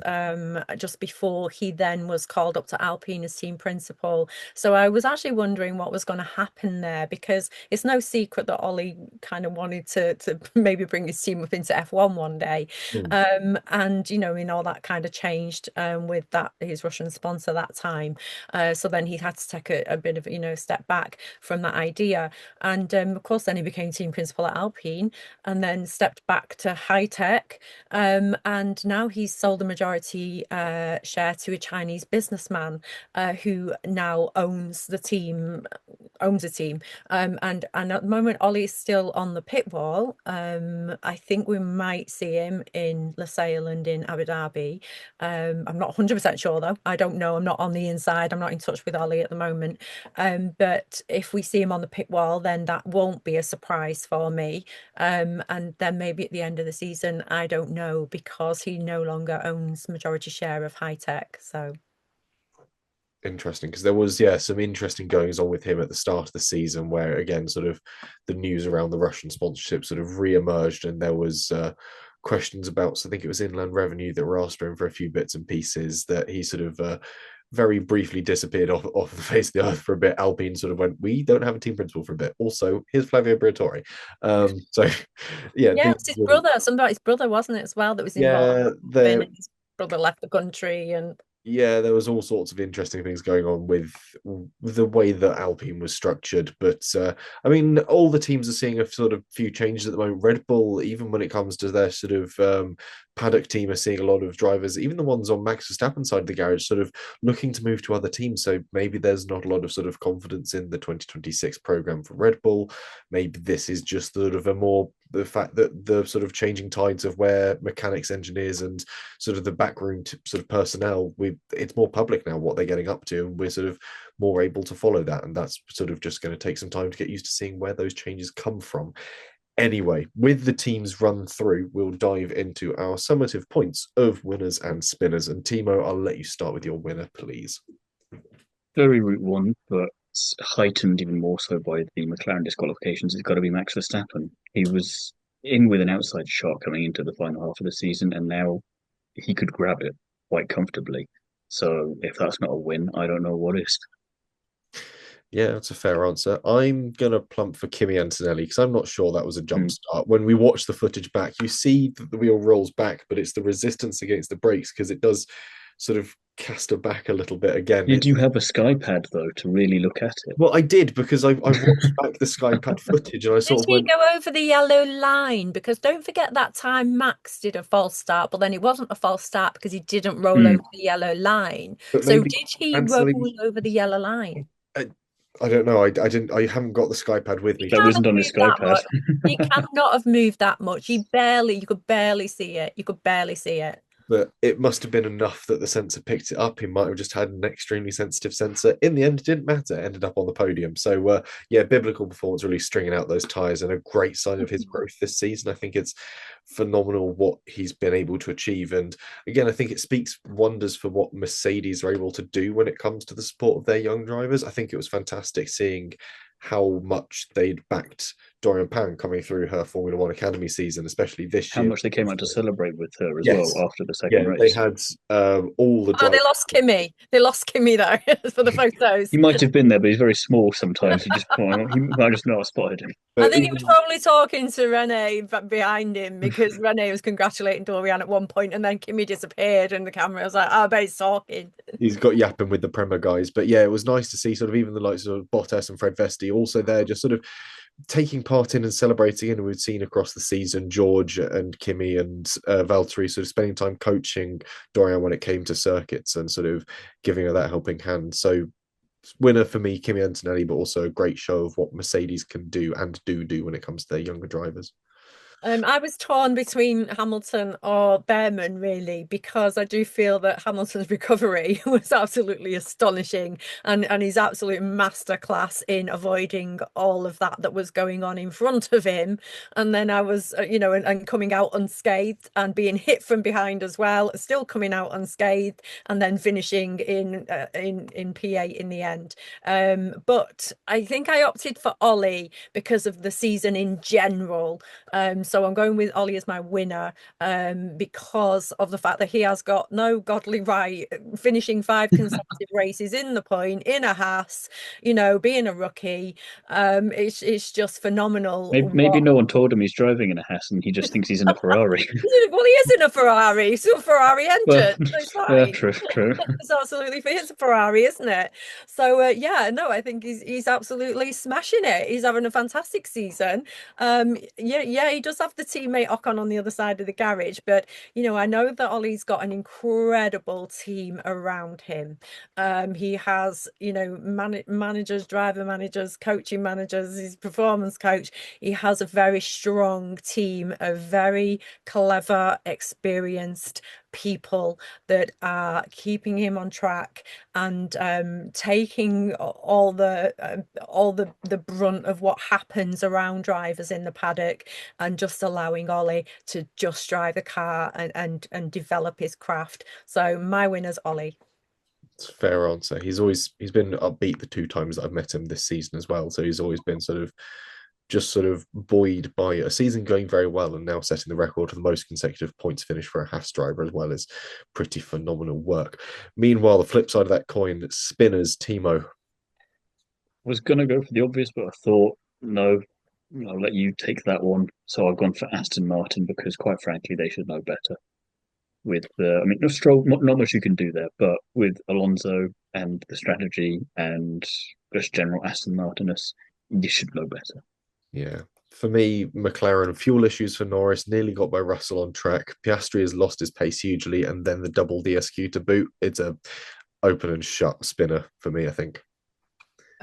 just before he then was called up to Alpine as team principal. So I was actually wondering what was going to happen there, because it's no secret that Ollie kind of wanted to maybe bring his team up into F1 one day. Hmm. And all that kind of changed with that his Russian sponsor that time. So then he had to take a bit of step back from that idea. And of course, then he became team principal at Alpine, and then stepped back to high tech. And now he's sold a majority share to a Chinese businessman who now owns a team. And at the moment, Ollie's still on the pit wall. I think we might see him in Losail and in Abu Dhabi. I'm not 100% sure though. I don't know. I'm not on the inside. I'm not in touch with Ollie at the moment. But if we see him on the pit wall, then that won't be a surprise for me. And then maybe at the end of the season, I don't know, because he no longer owns majority share of high tech. So Interesting, because there was some interesting goings on with him at the start of the season, where again sort of the news around the Russian sponsorship sort of re-emerged, and there was questions about, so I think it was Inland Revenue that were asked him for a few bits and pieces that he sort of very briefly disappeared off the face of the earth for a bit. Alpine sort of went, we don't have a team principal for a bit. Also, here's Flavio Briatore. So yeah, Yeah, it was his brother. Somebody's brother, wasn't it, as well, that was involved. yeah, His brother left the country, and yeah, there was all sorts of interesting things going on with the way that Alpine was structured. But I mean, all the teams are seeing a sort of few changes at the moment. Red Bull, even when it comes to their sort of paddock team, are seeing a lot of drivers, even the ones on Max Verstappen's side of the garage, sort of looking to move to other teams. So maybe there's not a lot of sort of confidence in the 2026 program for Red Bull. Maybe this is just sort of the fact that the sort of changing tides of where mechanics, engineers, and sort of the backroom sort of personnel, it's more public now what they're getting up to, and we're sort of more able to follow that. And that's sort of just going to take some time to get used to seeing where those changes come from. Anyway, with the teams run through, we'll dive into our summative points of winners and spinners. And Thiemo, I'll let you start with your winner, please. Very Route 1, but heightened even more so by the McLaren disqualifications. It's got to be Max Verstappen. He was in with an outside shot coming into the final half of the season, and now he could grab it quite comfortably. So if that's not a win, I don't know what is. Yeah, that's a fair answer. I'm going to plump for Kimi Antonelli because I'm not sure that was a jump start. When we watch the footage back, you see that the wheel rolls back, but it's the resistance against the brakes because it does sort of cast her back a little bit again. Did you have a sky pad, though, to really look at it? Well, I did because I watched back the Skypad footage and I sort did of he went, go over the yellow line? Because don't forget that time Max did a false start, but then it wasn't a false start because he didn't roll over the yellow line. but So maybe did he Antonelli, roll over the yellow line? I don't know. I didn't. I haven't got the Skypad with me. That wasn't on his sky pad. He cannot have moved that much. You could barely see it. You could barely see it. But it must have been enough that the sensor picked it up. He might have just had an extremely sensitive sensor. In the end, it didn't matter. It ended up on the podium. So, yeah, biblical performance, really stringing out those tyres, and a great sign of his growth this season. I think it's phenomenal what he's been able to achieve. And again, I think it speaks wonders for what Mercedes are able to do when it comes to the support of their young drivers. I think it was fantastic seeing how much they'd backed Dorian Pan coming through her Formula One Academy season, especially this year. How much they came out to celebrate with her as well after the second race. They had all the. Oh, they lost Kimi. They lost Kimi though for the photos. He might have been there, but he's very small sometimes. He might just not have spotted him. I think he was probably talking to Rene behind him because Rene was congratulating Dorian at one point, and then Kimi disappeared, and the camera was like, "Oh, I bet he's talking." He's got yapping with the Prema guys, but yeah, it was nice to see sort of even the likes of Bottas and Fred Vesti also there, just sort of taking part in and celebrating. And we've seen across the season George and Kimi and Valtteri sort of spending time coaching Dorian when it came to circuits and sort of giving her that helping hand. So winner for me, Kimi Antonelli, but also a great show of what Mercedes can do and do when it comes to their younger drivers. I was torn between Hamilton or Behrman, really, because I do feel that Hamilton's recovery was absolutely astonishing, and his absolute masterclass in avoiding all of that was going on in front of him. And then I was, and coming out unscathed and being hit from behind as well, still coming out unscathed, and then finishing in P8 in the end. But I think I opted for Ollie because of the season in general. So I'm going with Ollie as my winner because of the fact that he has got no godly right, finishing 5 consecutive races in the point, in a Haas, being a rookie. It's just phenomenal. Maybe no one told him he's driving in a Haas and he just thinks he's in a Ferrari. Well, he is in a Ferrari. It's a Ferrari engine. Yeah, true. It's absolutely, it's a Ferrari, isn't it? So, I think he's absolutely smashing it. He's having a fantastic season. He does have the teammate Ocon on the other side of the garage, but I know that Ollie's got an incredible team around him. He has managers, driver managers, coaching managers, his performance coach. He has a very strong team of very clever, experienced people that are keeping him on track and taking all the brunt of what happens around drivers in the paddock, and just allowing Ollie to just drive the car and develop his craft. So my winner's Ollie. It's a fair answer. He's been upbeat the 2 times that I've met him this season as well. So he's always been sort of just sort of buoyed by a season going very well and now setting the record for the most consecutive points finish for a Haas driver as well is pretty phenomenal work. Meanwhile, the flip side of that coin, spinners, Thiemo. Was gonna go for the obvious, but I thought no, I'll let you take that one. So I've gone for Aston Martin because, quite frankly, they should know better. With I mean, no Stroll, not much you can do there, but with Alonso and the strategy and just general Aston Martinus, you should know better. Yeah. For me, McLaren, fuel issues for Norris, nearly got by Russell on track. Piastri has lost his pace hugely, and then the double DSQ to boot. It's a open and shut spinner for me, I think.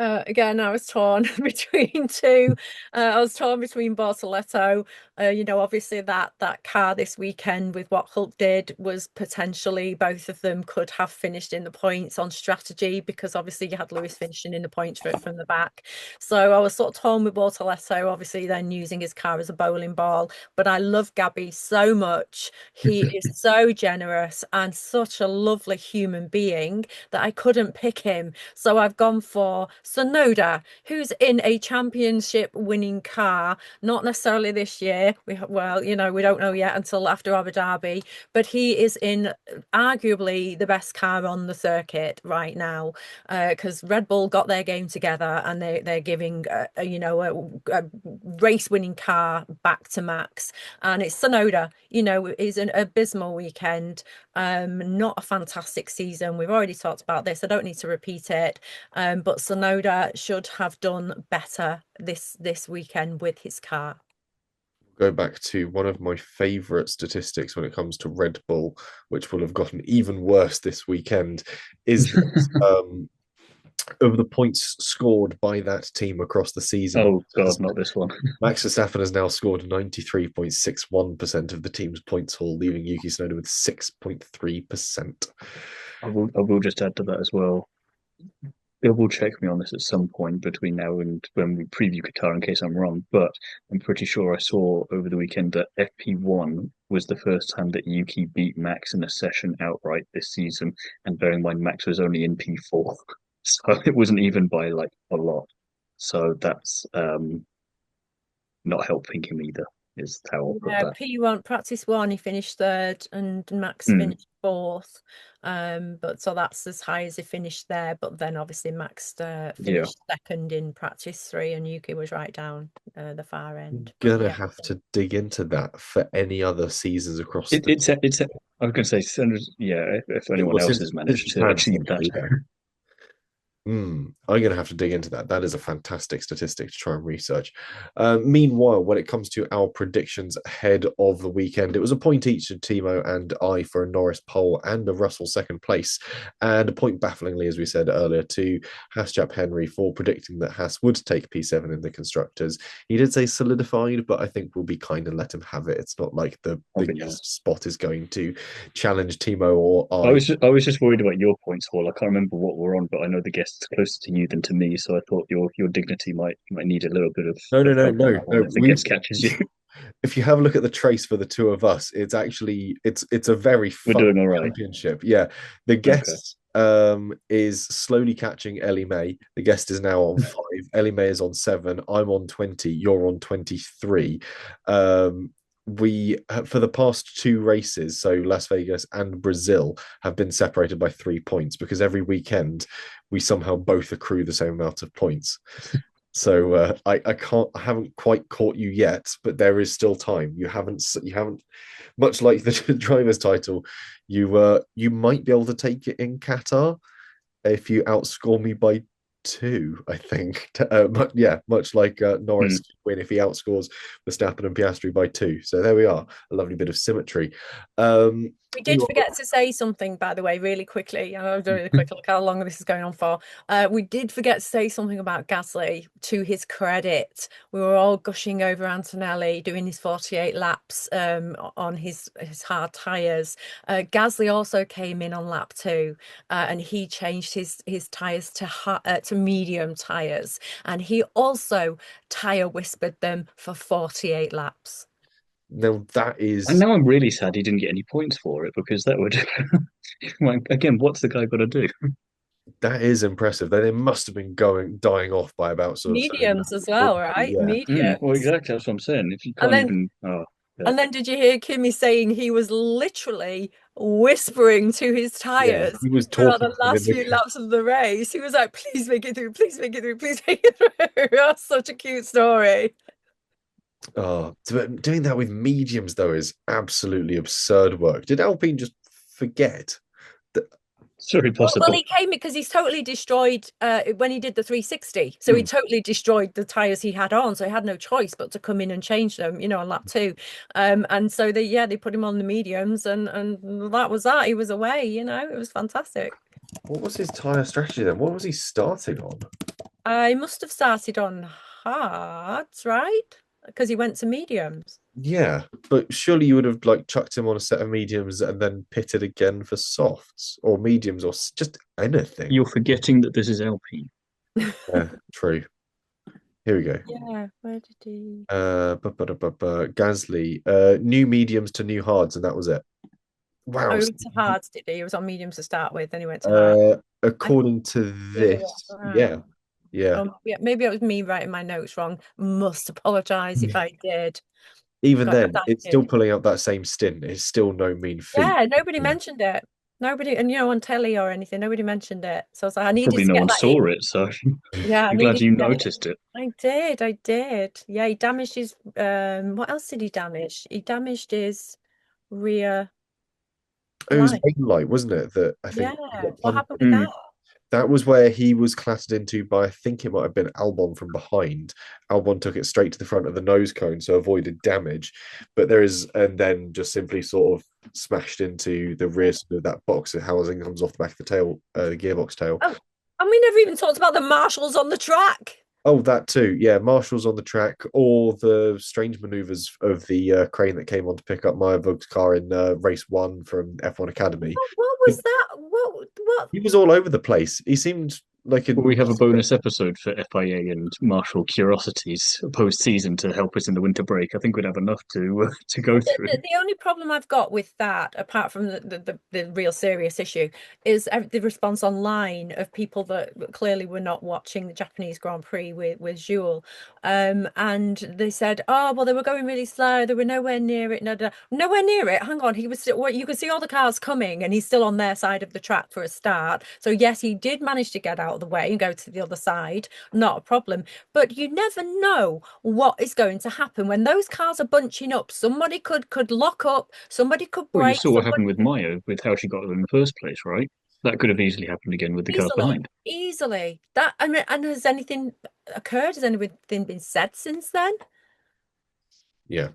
Again, I was torn between two. I was torn between Bortoletto. Obviously that car this weekend with what Hulk did was potentially both of them could have finished in the points on strategy, because obviously you had Lewis finishing in the points from the back. So I was sort of torn with Bortoletto, obviously then using his car as a bowling ball. But I love Gabby so much. He is so generous and such a lovely human being that I couldn't pick him. So I've gone for Sonoda, who's in a championship winning car, not necessarily this year. We don't know yet until after Abu Dhabi, but he is in arguably the best car on the circuit right now, because Red Bull got their game together and they're giving a race winning car back to Max, and it's Sonoda. Is an abysmal weekend. Not a fantastic season. We've already talked about this. I don't need to repeat it. But Sonoda should have done better this weekend with his car. Go back to one of my favorite statistics when it comes to Red Bull, which will have gotten even worse this weekend, is that, of the points scored by that team across the season. Oh God, not this one. Max Verstappen has now scored 93.61% of the team's points haul, leaving Yuki Tsunoda with 6.3%. I will just add to that as well. Bill will check me on this at some point between now and when we preview Qatar, in case I'm wrong, but I'm pretty sure I saw over the weekend that FP1 was the first time that Yuki beat Max in a session outright this season, and bearing in mind Max was only in P4, so it wasn't even by like a lot. So that's not helping him either, is how I'll put that. P1 practice one, he finished third, and Max finished fourth. But so that's as high as he finished there. But then obviously Max finished second in practice 3, and Yuki was right down the far end. Gonna have to dig into that for any other seasons across. I was going to say, if anyone else has managed to achieve that. I'm going to have to dig into that. That is a fantastic statistic to try and research. Meanwhile, when it comes to our predictions ahead of the weekend, it was a point each of Thiemo and I for a Norris pole and a Russell second place, and a point, bafflingly, as we said earlier, to Haas-Jap Henry for predicting that Haas would take P7 in the constructors. He did say solidified, but I think we'll be kind and let him have it. It's not like the guest spot is going to challenge Thiemo or I. I was just worried about your points haul. I can't remember what we're on, but I know the guest's closer to you than to me, so I thought your dignity might need a little bit of no. If the guest catches you. If you have a look at the trace for the two of us, it's actually it's a very fun We're doing all right. championship. Yeah, the guest is slowly catching Ellie May. The guest is now on 5. Ellie May is on 7. I'm on 20. You're on 23. We, for the past 2 races, so Las Vegas and Brazil, have been separated by 3 points, because every weekend we somehow both accrue the same amount of points. So I haven't quite caught you yet, but there is still time. You haven't much like the driver's title. You might be able to take it in Qatar if you outscore me by 2, I think. But yeah, much like Norris win if he outscores Verstappen and Piastri by 2. So there we are, a lovely bit of symmetry. We did forget to say something, by the way, really quickly. I'll do really quick. Look how long this is going on for. We did forget to say something about Gasly. To his credit, we were all gushing over Antonelli doing his 48 laps on his hard tyres. Gasly also came in on lap 2, and he changed his tyres to medium tyres, and he also tyre whispered them for 48 laps. Now that is. And now I'm really sad he didn't get any points for it, because that would. Again, what's the guy got to do? That is impressive. They must have been dying off by about sort of Mediums as 40, well, right? yeah. Well, Mediums. exactly. That's what I'm saying. If you And can't then even, oh, yeah. and then did you hear Kimmy saying he was literally whispering to his Yeah, tires he was throughout talking the to them in last few the. laps of the race? He was like, please make it through, please make it through, please make it through. That's such a cute story. Oh, doing that with mediums though is absolutely absurd work. Did Alpine just forget that? It's very Well, possible. he came because he's totally destroyed when he did the 360. So he totally destroyed the tires he had on. So he had no choice but to come in and change them, on lap two. And so they put him on the mediums, and that was that. He was away. It was fantastic. What was his tire strategy then? What was he starting on? I must have started on hards, right? Because he went to mediums. Yeah, but surely you would have like chucked him on a set of mediums and then pitted again for softs or mediums or just anything. You're forgetting that this is Alpine. Yeah, true. Here we go. Yeah, where did he? Gasly, new mediums to new hards, and that was it. Wow. Oh, he went to hards, did he? He was on mediums to start with, then he went to hard. I According to figured this, that yeah, out. yeah. Yeah, maybe it was me writing my notes wrong. Must apologize if I did. Even Got then, it's still excited. pulling out that same stint. It's still no mean feat. Yeah, nobody Yeah. mentioned it. Nobody, and on telly or anything, nobody mentioned it. So I was like, I needed Probably to no get one that saw in. it, so Yeah, I I'm glad needed you to get it noticed it. in. I did. Yeah, he damaged his what else did he damage? He damaged his rear It was light. main light, wasn't it? That I Yeah. think got What punctured. happened with that? That was where he was clattered into by, I think it might have been Albon from behind. Albon took it straight to the front of the nose cone, so avoided damage. But and then just simply sort of smashed into the rear side of that box. The housing comes off the back of the tail, the gearbox tail. Oh, and we never even talked about the marshals on the track. Oh, that too. Yeah, marshals on the track, or the strange maneuvers of the crane that came on to pick up Maya Vug's car in race one from F1 Academy. What was that? What? He was all over the place. He seemed like a. We have a bonus episode for FIA and Marshall Curiosities post season to help us in the winter break. I think we'd have enough to go through. The only problem I've got with that, apart from the real serious issue, is the response online of people that clearly were not watching the Japanese Grand Prix with Jules. And they said, oh, well, they were going really slow. They were nowhere near it. No, no, nowhere near it. Hang on. He was still, you could see all the cars coming and he's still on their side of the track for a start. So yes, he did manage to get out of the way and go to the other side. Not a problem. But you never know what is going to happen when those cars are bunching up. Somebody could lock up, somebody could Well, you break, saw what somebody happened with Maya, with how she got there in the first place, right? That could have easily happened again with the cars easily, behind. easily. That and has anything occurred? Has anything been said since then? Yeah,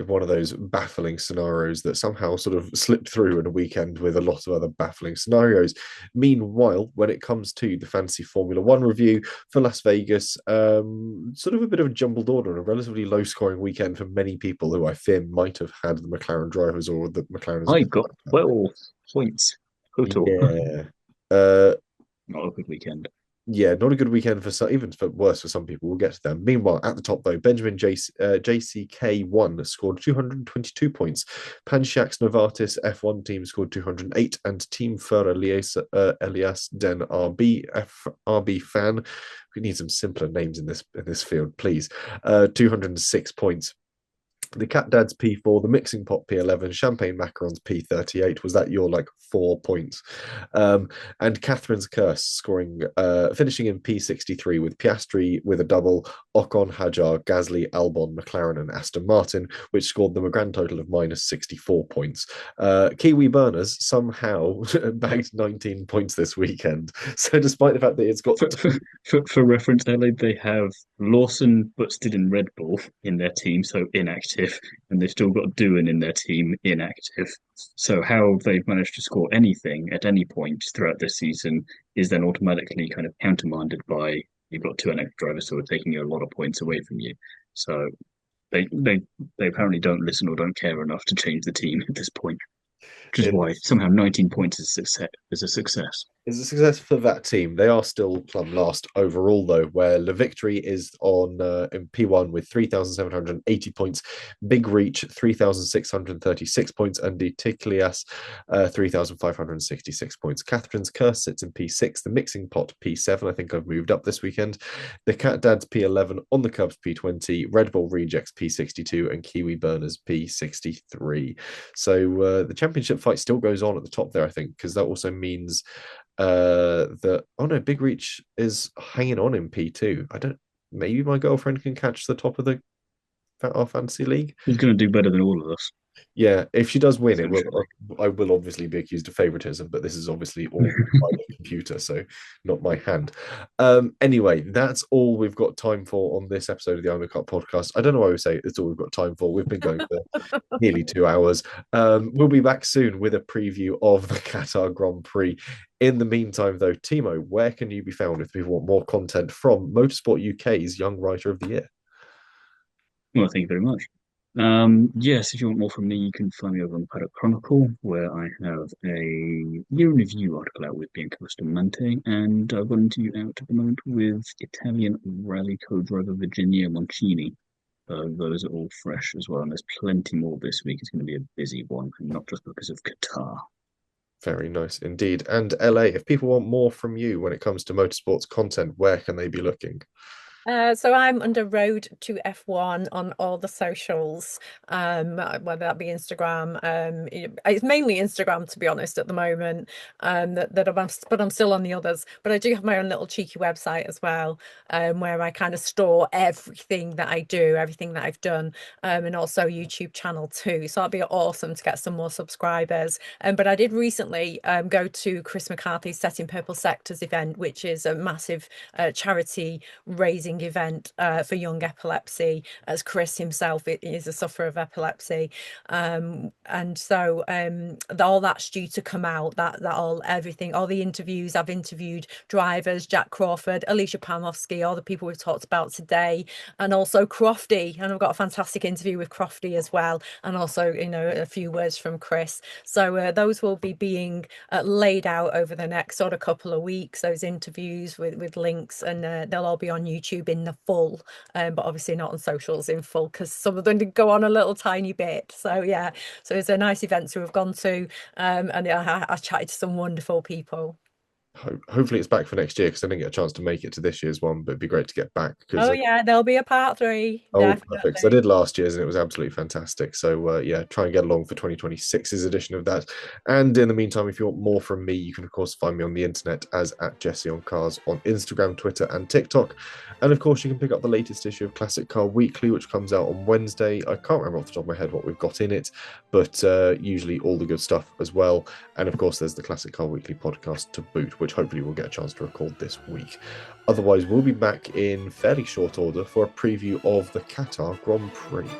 one of those baffling scenarios that somehow sort of slipped through in a weekend with a lot of other baffling scenarios. Meanwhile, when it comes to the fancy Formula One review for Las Vegas, sort of a bit of a jumbled order and a relatively low scoring weekend for many people who I fear might have had the McLaren drivers or the McLaren's. I got 12 points total. Yeah. Not a good weekend. Yeah, not a good weekend for some, even for worse for some people. We'll get to them. Meanwhile, at the top though, Benjamin JCK1 scored 222 points. Panchaks Novartis F1 team scored 208, and Team Fer Elias Den RB fan. We need some simpler names in this field, please. 206 points. The Cat Dad's P4, the Mixing Pot P11, Champagne Macarons P38. Was that your 4 points? And Catherine's Curse finishing in P63 with Piastri with a double, Ocon, Hajar, Gasly, Albon, McLaren, and Aston Martin, which scored them a grand total of minus 64 points. Kiwi Burners somehow bagged 19 points this weekend. So despite the fact that it's got For reference, they have Lawson but still in Red Bull in their team, so inactive, and they've still got Doohan in their team inactive. So how they've managed to score anything at any point throughout this season is then automatically kind of countermanded by you've got two inactive drivers who are taking you a lot of points away from you. So they apparently don't listen or don't care enough to change the team at this point, which is why somehow 19 points is a success. It's a success for that team. They are still plumb last overall, though, where Le Victory is on in P1 with 3,780 points, Big Reach 3,636 points, and the Ticlias 3,566 points. Catherine's Curse sits in P6, the Mixing Pot P7. I think I've moved up this weekend. The Cat Dads P11, On the Cubs P20, Red Bull Rejects P62, and Kiwi Burners P63. So the championship fight still goes on at the top there, I think, because that also means Big Reach is hanging on in P2. Maybe my girlfriend can catch the top of our fantasy league. He's going to do better than all of us. Yeah, if she does win, I will obviously be accused of favoritism, but this is obviously all by the computer, so not my hand. Anyway, that's all we've got time for on this episode of the Undercut podcast. I don't know why we say it's all we've got time for. We've been going for nearly 2 hours. We'll be back soon with a preview of the Qatar Grand Prix. In the meantime, though, Thiemo, where can you be found if people want more content from Motorsport UK's Young Writer of the Year? Well, thank you very much. Yes, if you want more from me, you can find me over on the Paddock Chronicle, where I have a year in review article out with Bianca Bustamante, and I've got an interview out at the moment with Italian rally co-driver Virginia Moncini. Those are all fresh as well, and there's plenty more this week. It's going to be a busy one, and not just because of Qatar. Very nice indeed. And LA, if people want more from you when it comes to motorsports content, where can they be looking? So I'm under Road to F1 on all the socials, whether that be Instagram. It's mainly Instagram, to be honest, at the moment. But I'm still on the others. But I do have my own little cheeky website as well, where I kind of store everything that I do, everything that I've done, and also YouTube channel too. So it'd be awesome to get some more subscribers. But I did recently go to Chris McCarthy's Setting Purple Sectors event, which is a massive charity raising event for young epilepsy, as Chris himself is a sufferer of epilepsy, and so all that's due to come out. All the interviews I've interviewed, drivers, Jack Crawford, Alicia Palmowski, all the people we've talked about today, and also Crofty, and I've got a fantastic interview with Crofty as well, and also a few words from Chris. So those will be being laid out over the next sort of couple of weeks, those interviews with links, and they'll all be on YouTube in the full, but obviously not on socials in full, because some of them did go on a little tiny bit. So yeah, so it's a nice event to have gone to, and I chatted to some wonderful people. Hopefully it's back for next year, because I didn't get a chance to make it to this year's one, but it'd be great to get back. Yeah, there'll be a part 3. Oh, definitely. Perfect. So I did last year's and it was absolutely fantastic. So yeah, try and get along for 2026's edition of that. And in the meantime, if you want more from me, you can of course find me on the internet as @JesseOnCars on Instagram, Twitter, and TikTok. And of course, you can pick up the latest issue of Classic Car Weekly, which comes out on Wednesday. I can't remember off the top of my head what we've got in it, but usually all the good stuff as well. And of course, there's the Classic Car Weekly podcast to boot, which hopefully we'll get a chance to record this week. Otherwise, we'll be back in fairly short order for a preview of the Qatar Grand Prix.